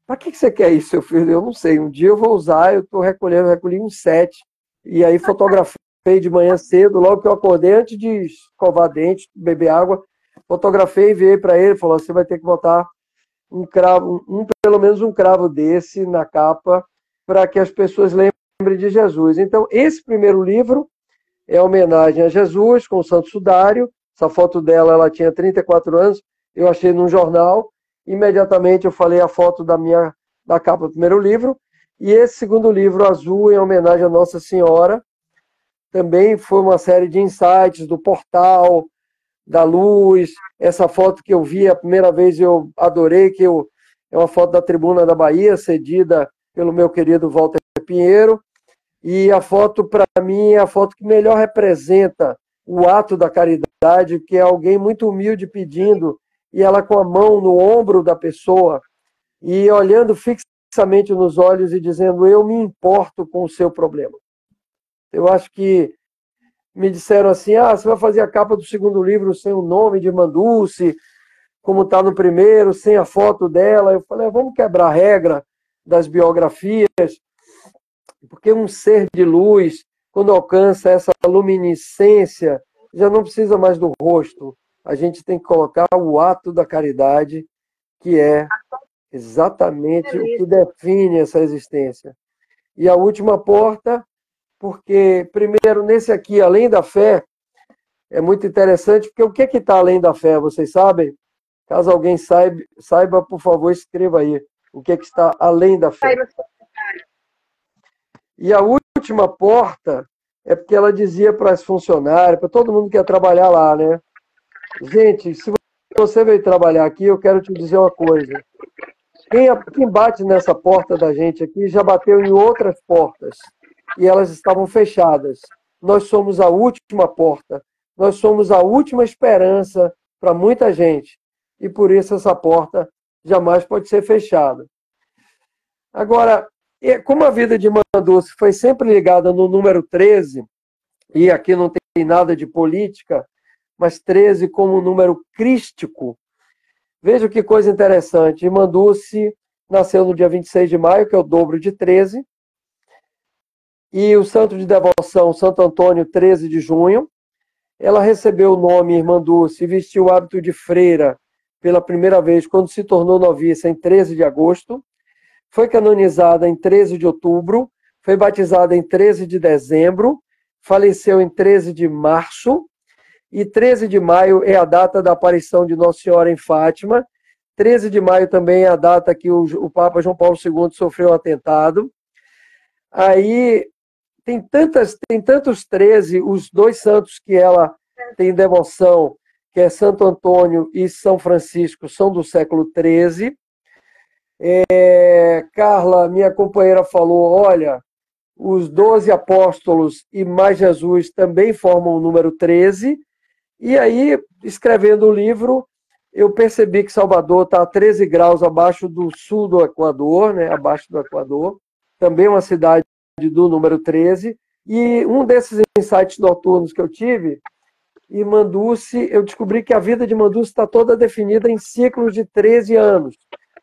para que você quer isso, seu filho? Eu não sei, um dia eu vou usar, eu estou recolhi uns 7, e aí fotografei de manhã cedo, logo que eu acordei, antes de escovar dente, beber água, fotografei e enviei para ele, falou, você vai ter que botar um cravo, pelo menos um cravo desse na capa, para que as pessoas lembrem de Jesus. Então, esse primeiro livro é homenagem a Jesus, com o Santo Sudário. Essa foto dela, ela tinha 34 anos, eu achei num jornal, imediatamente eu falei a foto da capa do primeiro livro, e esse segundo livro, azul, em homenagem a Nossa Senhora, também foi uma série de insights do portal, da luz. Essa foto que eu vi a primeira vez eu adorei, é uma foto da Tribuna da Bahia, cedida pelo meu querido Walter Pinheiro, e a foto, para mim, é a foto que melhor representa o ato da caridade, que é alguém muito humilde pedindo, e ela com a mão no ombro da pessoa, e olhando fixamente nos olhos e dizendo, eu me importo com o seu problema. Eu acho que me disseram assim, você vai fazer a capa do segundo livro sem o nome de Irmã Dulce, como está no primeiro, sem a foto dela. Eu falei, vamos quebrar a regra das biografias, porque um ser de luz, quando alcança essa luminescência, já não precisa mais do rosto. A gente tem que colocar o ato da caridade, que é exatamente o que define essa existência. E a última porta, porque, primeiro, nesse aqui, além da fé, é muito interessante, porque o que está além da fé, vocês sabem? Caso alguém saiba, por favor, escreva aí o que está além da fé. E a última porta é porque ela dizia para as funcionárias, para todo mundo que ia trabalhar lá, né? Gente, se você veio trabalhar aqui, eu quero te dizer uma coisa. Quem bate nessa porta da gente aqui já bateu em outras portas e elas estavam fechadas. Nós somos a última porta, nós somos a última esperança para muita gente e por isso essa porta jamais pode ser fechada. Agora, como a vida de Irmã Dulce foi sempre ligada no número 13, e aqui não tem nada de política, mas 13 como um número crístico, veja que coisa interessante. Irmã Dulce nasceu no dia 26 de maio, que é o dobro de 13, e o santo de devoção, Santo Antônio, 13 de junho. Ela recebeu o nome Irmã Dulce e vestiu o hábito de freira pela primeira vez quando se tornou noviça em 13 de agosto. Foi canonizada em 13 de outubro, foi batizada em 13 de dezembro, faleceu em 13 de março, e 13 de maio é a data da aparição de Nossa Senhora em Fátima. 13 de maio também é a data que o Papa João Paulo II sofreu um atentado. Aí tem tantos 13, os dois santos que ela tem devoção, que é Santo Antônio e São Francisco, são do século XIII. Carla, minha companheira, falou, olha, os 12 apóstolos e mais Jesus também formam o número 13. E aí, escrevendo o livro, eu percebi que Salvador está a 13 graus abaixo do sul do Equador, né, abaixo do Equador, também uma cidade do número 13. E um desses insights noturnos que eu tive, Irmã Dulce, eu descobri que a vida de Irmã Dulce está toda definida em ciclos de 13 anos.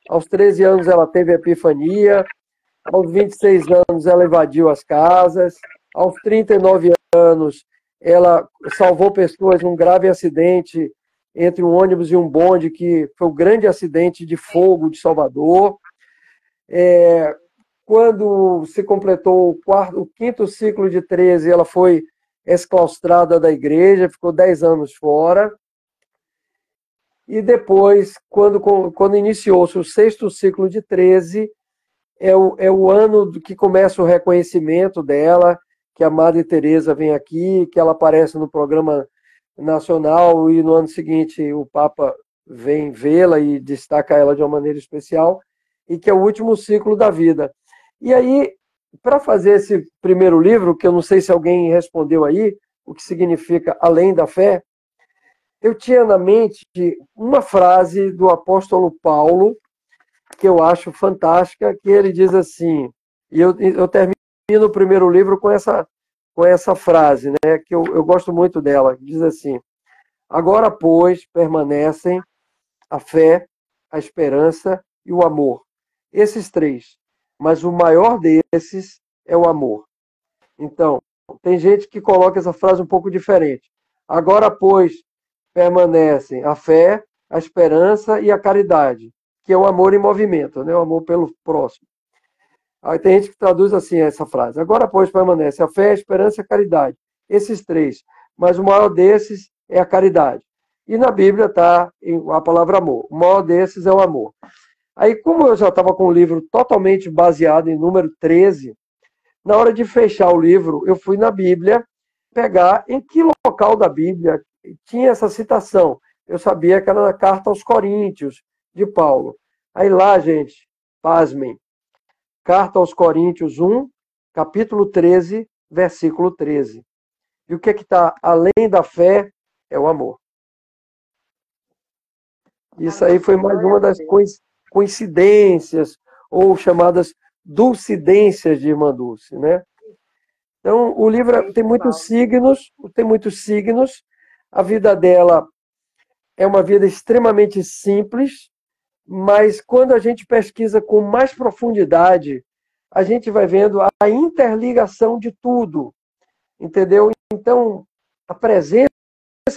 Aos 13 anos ela teve epifania, aos 26 anos ela invadiu as casas, aos 39 anos ela salvou pessoas num grave acidente entre um ônibus e um bonde, que foi o grande acidente de fogo de Salvador. Quando se completou o quinto ciclo de 13, ela foi exclaustrada da igreja, ficou 10 anos fora. E depois, quando iniciou-se o sexto ciclo de 13, é o ano que começa o reconhecimento dela, que a Madre Teresa vem aqui, que ela aparece no programa nacional e no ano seguinte o Papa vem vê-la e destaca ela de uma maneira especial, e que é o último ciclo da vida. E aí, para fazer esse primeiro livro, que eu não sei se alguém respondeu aí, o que significa Além da Fé, eu tinha na mente uma frase do apóstolo Paulo, que eu acho fantástica, que ele diz assim, e eu termino o primeiro livro com essa frase, né, que eu gosto muito dela, que diz assim, agora, pois, permanecem a fé, a esperança e o amor. Esses três. Mas o maior desses é o amor. Então, tem gente que coloca essa frase um pouco diferente. Agora, pois, permanecem a fé, a esperança e a caridade, que é o amor em movimento, né? O amor pelo próximo. Aí tem gente que traduz assim essa frase. Agora, pois, permanece a fé, a esperança e a caridade. Esses três. Mas o maior desses é a caridade. E na Bíblia está a palavra amor. O maior desses é o amor. Aí, como eu já estava com o livro totalmente baseado em número 13, na hora de fechar o livro, eu fui na Bíblia pegar em que local da Bíblia tinha essa citação. Eu sabia que era na carta aos Coríntios, de Paulo. Aí lá, gente, pasmem. Carta aos Coríntios 1, capítulo 13, versículo 13. E o que está além da fé é o amor. Isso aí foi mais uma das coincidências, ou chamadas dulcidências de Irmã Dulce, né? Então, o livro tem muitos signos. A vida dela é uma vida extremamente simples, mas quando a gente pesquisa com mais profundidade, a gente vai vendo a interligação de tudo, entendeu? Então, a presença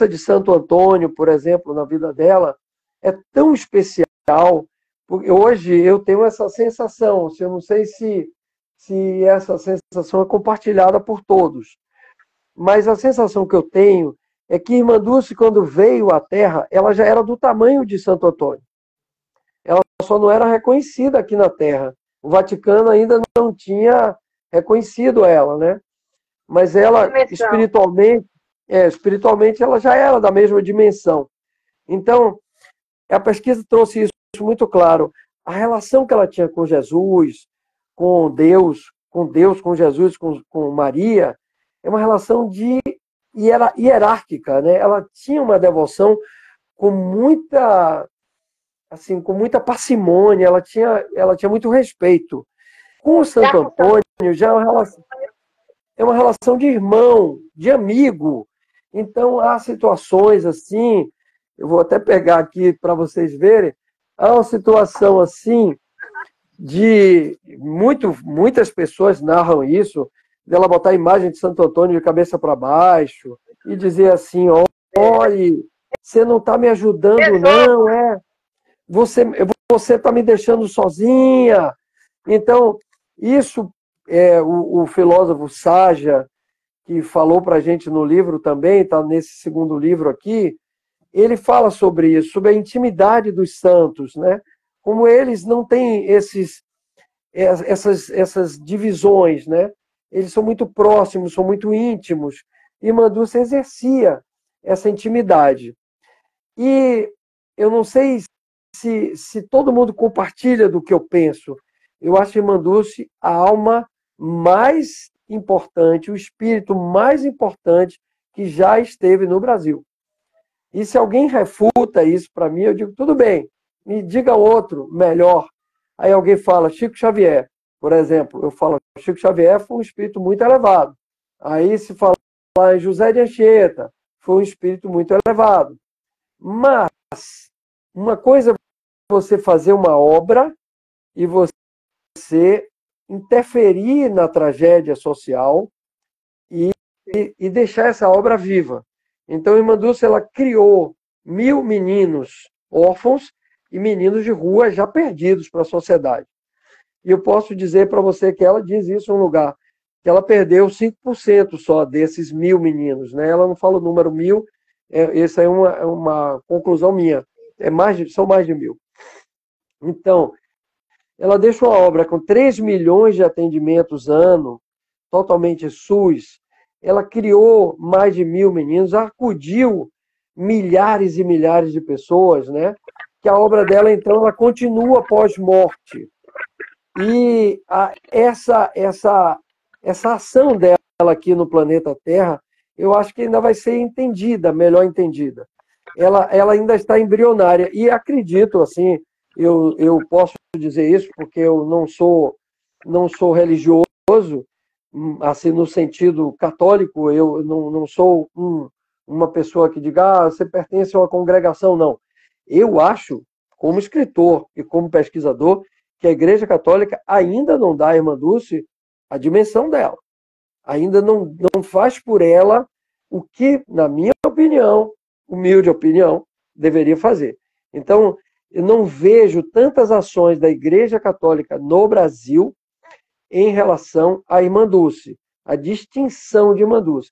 de Santo Antônio, por exemplo, na vida dela, é tão especial, porque hoje eu tenho essa sensação, eu não sei se essa sensação é compartilhada por todos, mas a sensação que eu tenho é que Irmã Dulce, quando veio à Terra, ela já era do tamanho de Santo Antônio. Ela só não era reconhecida aqui na Terra. O Vaticano ainda não tinha reconhecido ela, né? Mas ela, espiritualmente, ela já era da mesma dimensão. Então, a pesquisa trouxe isso muito claro. A relação que ela tinha com Jesus, com Deus, com Jesus, com Maria, é uma relação hierárquica, né? Ela tinha uma devoção com muita parcimônia, ela tinha muito respeito. Com o Santo Antônio, já é uma relação de irmão, de amigo. Então, há situações assim, eu vou até pegar aqui para vocês verem, há uma situação assim, de muitas pessoas narram isso, dela botar a imagem de Santo Antônio de cabeça para baixo e dizer assim, olha, você não está me ajudando não, você está me deixando sozinha. Então, isso o filósofo Saja, que falou para a gente no livro também, está nesse segundo livro aqui, ele fala sobre isso, sobre a intimidade dos santos, né? Como eles não têm essas divisões, né? Eles são muito próximos, são muito íntimos. E Irmã Dulce exercia essa intimidade. E eu não sei se todo mundo compartilha do que eu penso. Eu acho Irmã Dulce a alma mais importante, o espírito mais importante que já esteve no Brasil. E se alguém refuta isso para mim, eu digo, tudo bem, me diga outro melhor. Aí alguém fala, Chico Xavier, por exemplo, eu falo, Chico Xavier foi um espírito muito elevado. Aí se falar em José de Anchieta, foi um espírito muito elevado. Mas uma coisa é você fazer uma obra e você interferir na tragédia social e deixar essa obra viva. Então, Irmã Dulce, ela criou 1000 meninos órfãos e meninos de rua já perdidos para a sociedade. E eu posso dizer para você que ela diz isso em um lugar, que ela perdeu 5% só desses 1000 meninos. Né? Ela não fala o número 1000, essa é uma conclusão minha. São mais de 1000. Então, ela deixa uma obra com 3 milhões de atendimentos ano, totalmente SUS. Ela criou mais de 1000 meninos, acudiu milhares e milhares de pessoas, né? Que a obra dela, então, ela continua pós-morte. E essa ação dela aqui no planeta Terra, eu acho que ainda vai ser entendida, melhor entendida. Ela ainda está embrionária. E acredito, assim, eu posso dizer isso porque eu não sou religioso, assim, no sentido católico, eu não sou uma pessoa que diga, você pertence a uma congregação, não. Eu acho, como escritor e como pesquisador, que a Igreja Católica ainda não dá à Irmã Dulce a dimensão dela. Ainda não faz por ela o que, na minha opinião, humilde opinião, deveria fazer. Então, eu não vejo tantas ações da Igreja Católica no Brasil em relação à Irmã Dulce, a distinção de Irmã Dulce.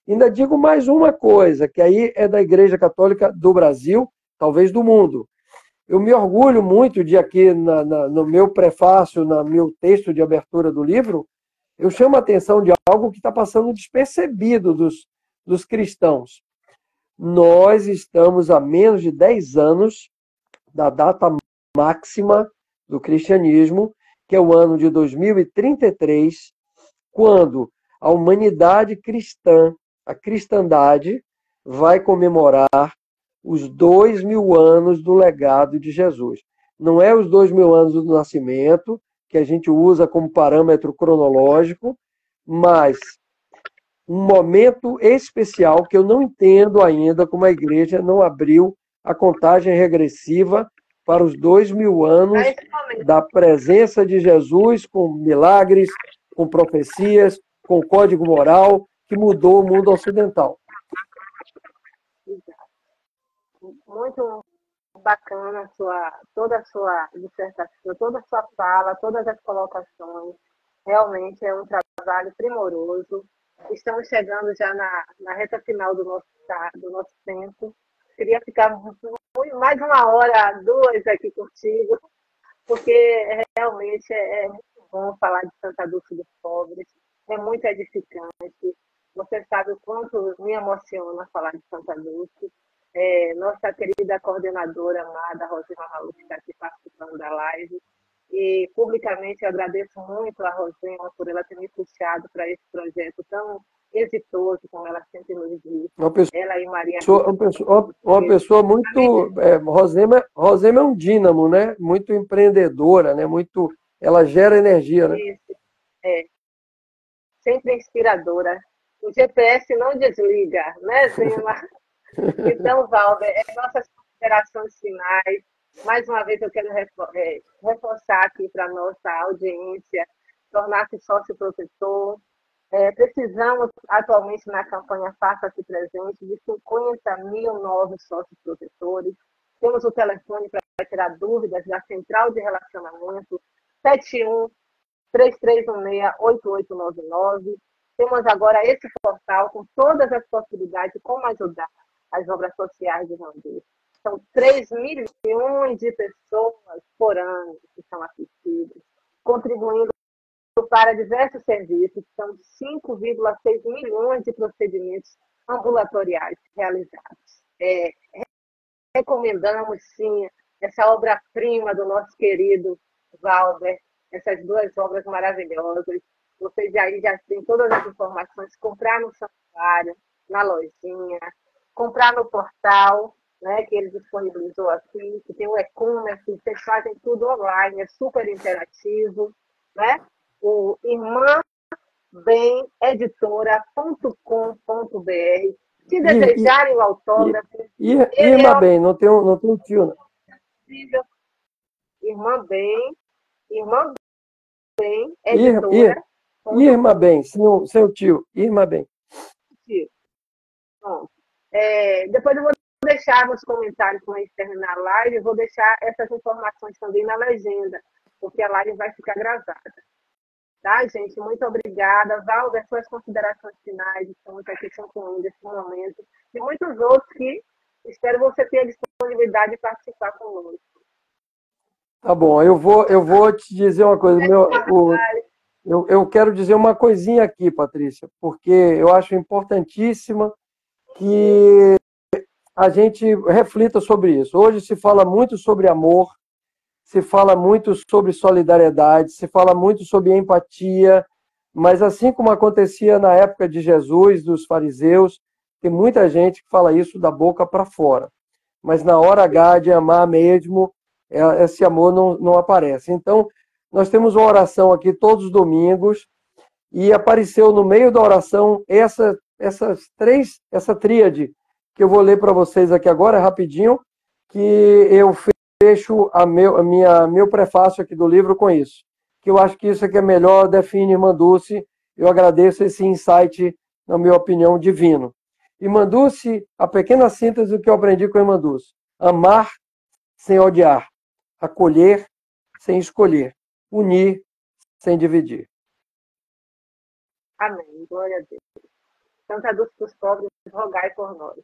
Ainda digo mais uma coisa, que aí é da Igreja Católica do Brasil, talvez do mundo. Eu me orgulho muito de aqui, no meu prefácio, no meu texto de abertura do livro, eu chamo a atenção de algo que está passando despercebido dos cristãos. Nós estamos há menos de 10 anos da data máxima do cristianismo, que é o ano de 2033, quando a humanidade cristã, a cristandade, vai comemorar os 2000 anos do legado de Jesus. Não é os 2000 anos do nascimento, que a gente usa como parâmetro cronológico, mas um momento especial que eu não entendo ainda como a igreja não abriu a contagem regressiva para os 2000 anos da presença de Jesus, com milagres, com profecias, com código moral, que mudou o mundo ocidental. Muito bacana toda a sua dissertação, toda a sua fala, todas as colocações. Realmente é um trabalho primoroso. Estamos chegando já na reta final do nosso tempo. Queria ficar mais uma hora, duas aqui contigo, porque realmente é muito bom falar de Santa Dulce dos Pobres. É muito edificante. Você sabe o quanto me emociona falar de Santa Dulce. Nossa querida coordenadora amada, Rosema Raul, que está aqui participando da live. E, publicamente, eu agradeço muito a Rosema por ela ter me puxado para esse projeto tão exitoso, como ela sempre nos diz. Ela e Maria... Uma pessoa muito... Rosema é um dínamo, né? Muito empreendedora, né? Ela gera energia, né? Isso, sempre inspiradora. O GPS não desliga, né, Zema? Então, Valber, nossas considerações finais. Mais uma vez, eu quero reforçar aqui para a nossa audiência, tornar-se sócio-protetor. Precisamos, atualmente, na campanha Faça-se Presente, de 50 mil novos sócios-protetores. Temos o telefone para tirar dúvidas da Central de Relacionamento, 71-3316-8899. Temos agora esse portal com todas as possibilidades de como ajudar as obras sociais de Rondônia. São 3 milhões de pessoas por ano que são assistidas, contribuindo para diversos serviços. São 5,6 milhões de procedimentos ambulatoriais realizados. Recomendamos, sim, essa obra-prima do nosso querido Valber, essas duas obras maravilhosas. Vocês já têm todas as informações, comprar no santuário, na lojinha, comprar no portal, né, que ele disponibilizou aqui, que tem o e-commerce, vocês fazem tudo online, é super interativo, né? O irmãbemeditora.com.br. Se desejarem o autógrafo... Irmã Bem, não tem um tio, não. Irmã Bem, editora. Irmã Bem, sem o tio, Irmã Bem. Bom, depois eu vou deixar nos comentários, quando a gente terminar a live, eu vou deixar essas informações também na legenda, porque a live vai ficar gravada. Tá, gente? Muito obrigada. Valber, suas considerações finais, estamos aqui concluindo esse momento. E muitos outros que espero você ter a disponibilidade de participar conosco. Tá bom, eu vou te dizer uma coisa. Eu quero dizer uma coisinha aqui, Patrícia, porque eu acho importantíssima que a gente reflita sobre isso. Hoje se fala muito sobre amor, se fala muito sobre solidariedade, se fala muito sobre empatia, mas assim como acontecia na época de Jesus, dos fariseus, tem muita gente que fala isso da boca para fora. Mas na hora H de amar mesmo, esse amor não aparece. Então, nós temos uma oração aqui todos os domingos, e apareceu no meio da oração essa tríade, que eu vou ler para vocês aqui agora, rapidinho, que eu fecho meu prefácio aqui do livro com isso, que eu acho que isso aqui é melhor, define Irmã Dulce. Eu agradeço esse insight, na minha opinião, divino. Irmã Dulce, a pequena síntese do que eu aprendi com a Irmã Dulce: amar sem odiar, acolher sem escolher, unir sem dividir. Amém. Glória a Deus. Santa Dulce dos Pobres, rogai por nós.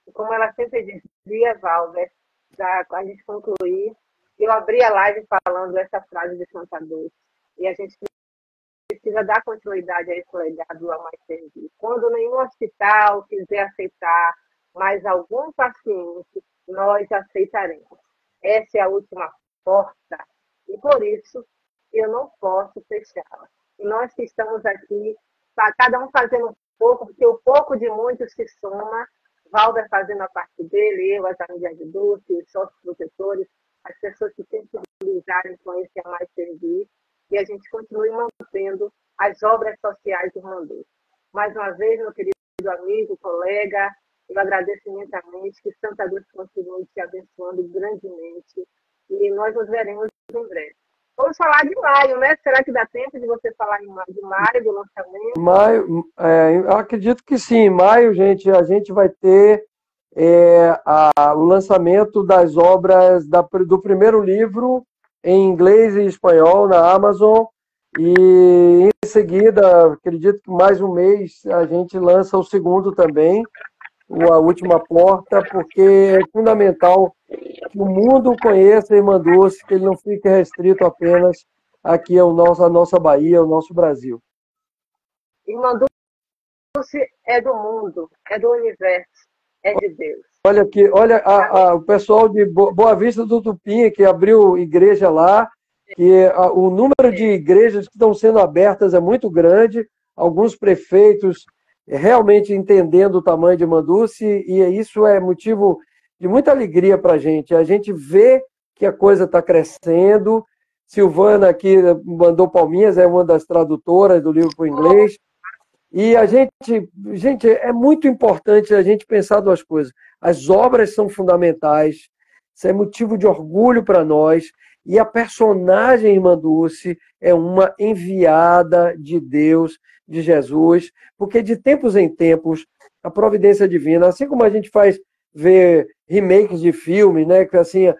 E como ela sempre dizia, Valber, para a gente concluir, eu abri a live falando essa frase de Santa Dulce. E a gente precisa dar continuidade a esse legado do Amar e Servir. Quando nenhum hospital quiser aceitar mais algum paciente, nós aceitaremos. Essa é a última porta. E por isso, eu não posso fechá-la. E nós que estamos aqui, cada um fazendo um pouco, porque o pouco de muitos se soma. Valber fazendo a parte dele, eu, as amigas de Dulce, os sócios protetores, as pessoas que sensibilizarem com esse Amar e Servir, e a gente continue mantendo as obras sociais do Irmã Dulce. Mais uma vez, meu querido amigo, colega, eu agradeço imensamente, que Santa Dulce continue te abençoando grandemente e nós nos veremos em breve. Vamos falar de maio, né? Será que dá tempo de você falar de maio, do lançamento? Maio, eu acredito que sim. Em maio, gente, a gente vai ter o lançamento das obras do primeiro livro em inglês e espanhol na Amazon. E em seguida, acredito que mais um mês a gente lança o segundo também, A Última Porta, porque é fundamental que o mundo conheça a Irmã Dulce, que ele não fique restrito apenas aqui a nossa Bahia, ao nosso Brasil. Irmã Dulce é do mundo, é do universo, é de Deus. Olha aqui, olha o pessoal de Boa Vista do Tupim, que abriu igreja lá, que o número de igrejas que estão sendo abertas é muito grande, alguns prefeitos realmente entendendo o tamanho de Irmã Dulce, e isso é motivo de muita alegria para a gente vê que a coisa está crescendo. Silvana aqui mandou palminhas, é uma das tradutoras do livro para o inglês. E gente, é muito importante a gente pensar duas coisas. As obras são fundamentais, isso é motivo de orgulho para nós, e a personagem Irmã Dulce é uma enviada de Deus, de Jesus, porque de tempos em tempos, a providência divina, assim como a gente faz ver remakes de filmes, né, que assim,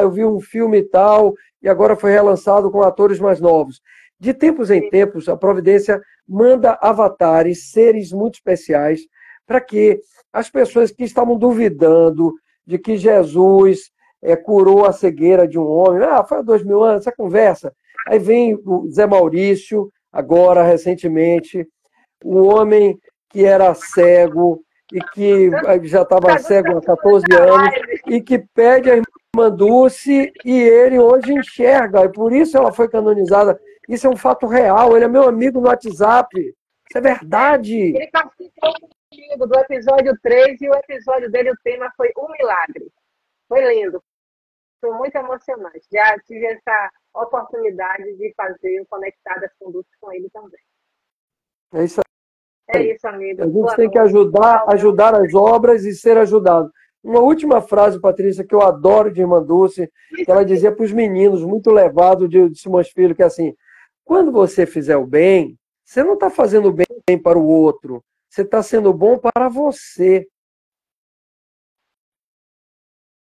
eu vi um filme e tal, e agora foi relançado com atores mais novos. De tempos em tempos, a providência manda avatares, seres muito especiais, para que as pessoas que estavam duvidando de que Jesus curou a cegueira de um homem, foi há 2000 anos, essa conversa. Aí vem o Zé Maurício, agora, recentemente, o homem que era cego e que já estava cego há 14 anos e que pede a Irmã Dulce e ele hoje enxerga, e por isso ela foi canonizada. Isso é um fato real, ele é meu amigo no WhatsApp. Isso é verdade. Ele participou comigo do episódio 3 e o episódio dele, o tema foi Um Milagre. Foi lindo, foi muito emocionante. Já tive essa oportunidade de fazer o Conectadas com Dulce com ele também. É isso aí. É isso, amigo. A gente tem que ajudar as obras e ser ajudado. Uma última frase, Patrícia, que eu adoro de Irmã Dulce, que ela dizia para os meninos, muito levado de Simões Filho, que é assim, quando você fizer o bem, você não está fazendo bem para o outro, você está sendo bom para você.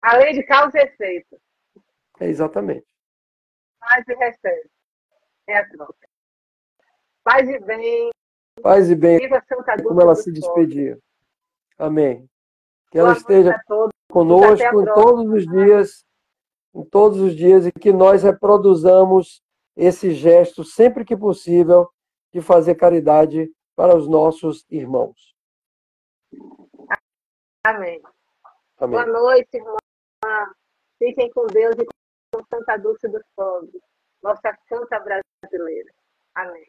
A lei de causa e efeito. Exatamente. Faz e recebe. É a troca. Faz e bem. Faz e bem, Viva Santa Dulce, como ela se despedia. Amém. Que ela Boa esteja conosco em todos os dias, e que nós reproduzamos esse gesto sempre que possível de fazer caridade para os nossos irmãos. Amém. Amém. Boa noite, irmã. Fiquem com Deus e com Santa Dulce dos Pobres, nossa santa brasileira. Amém.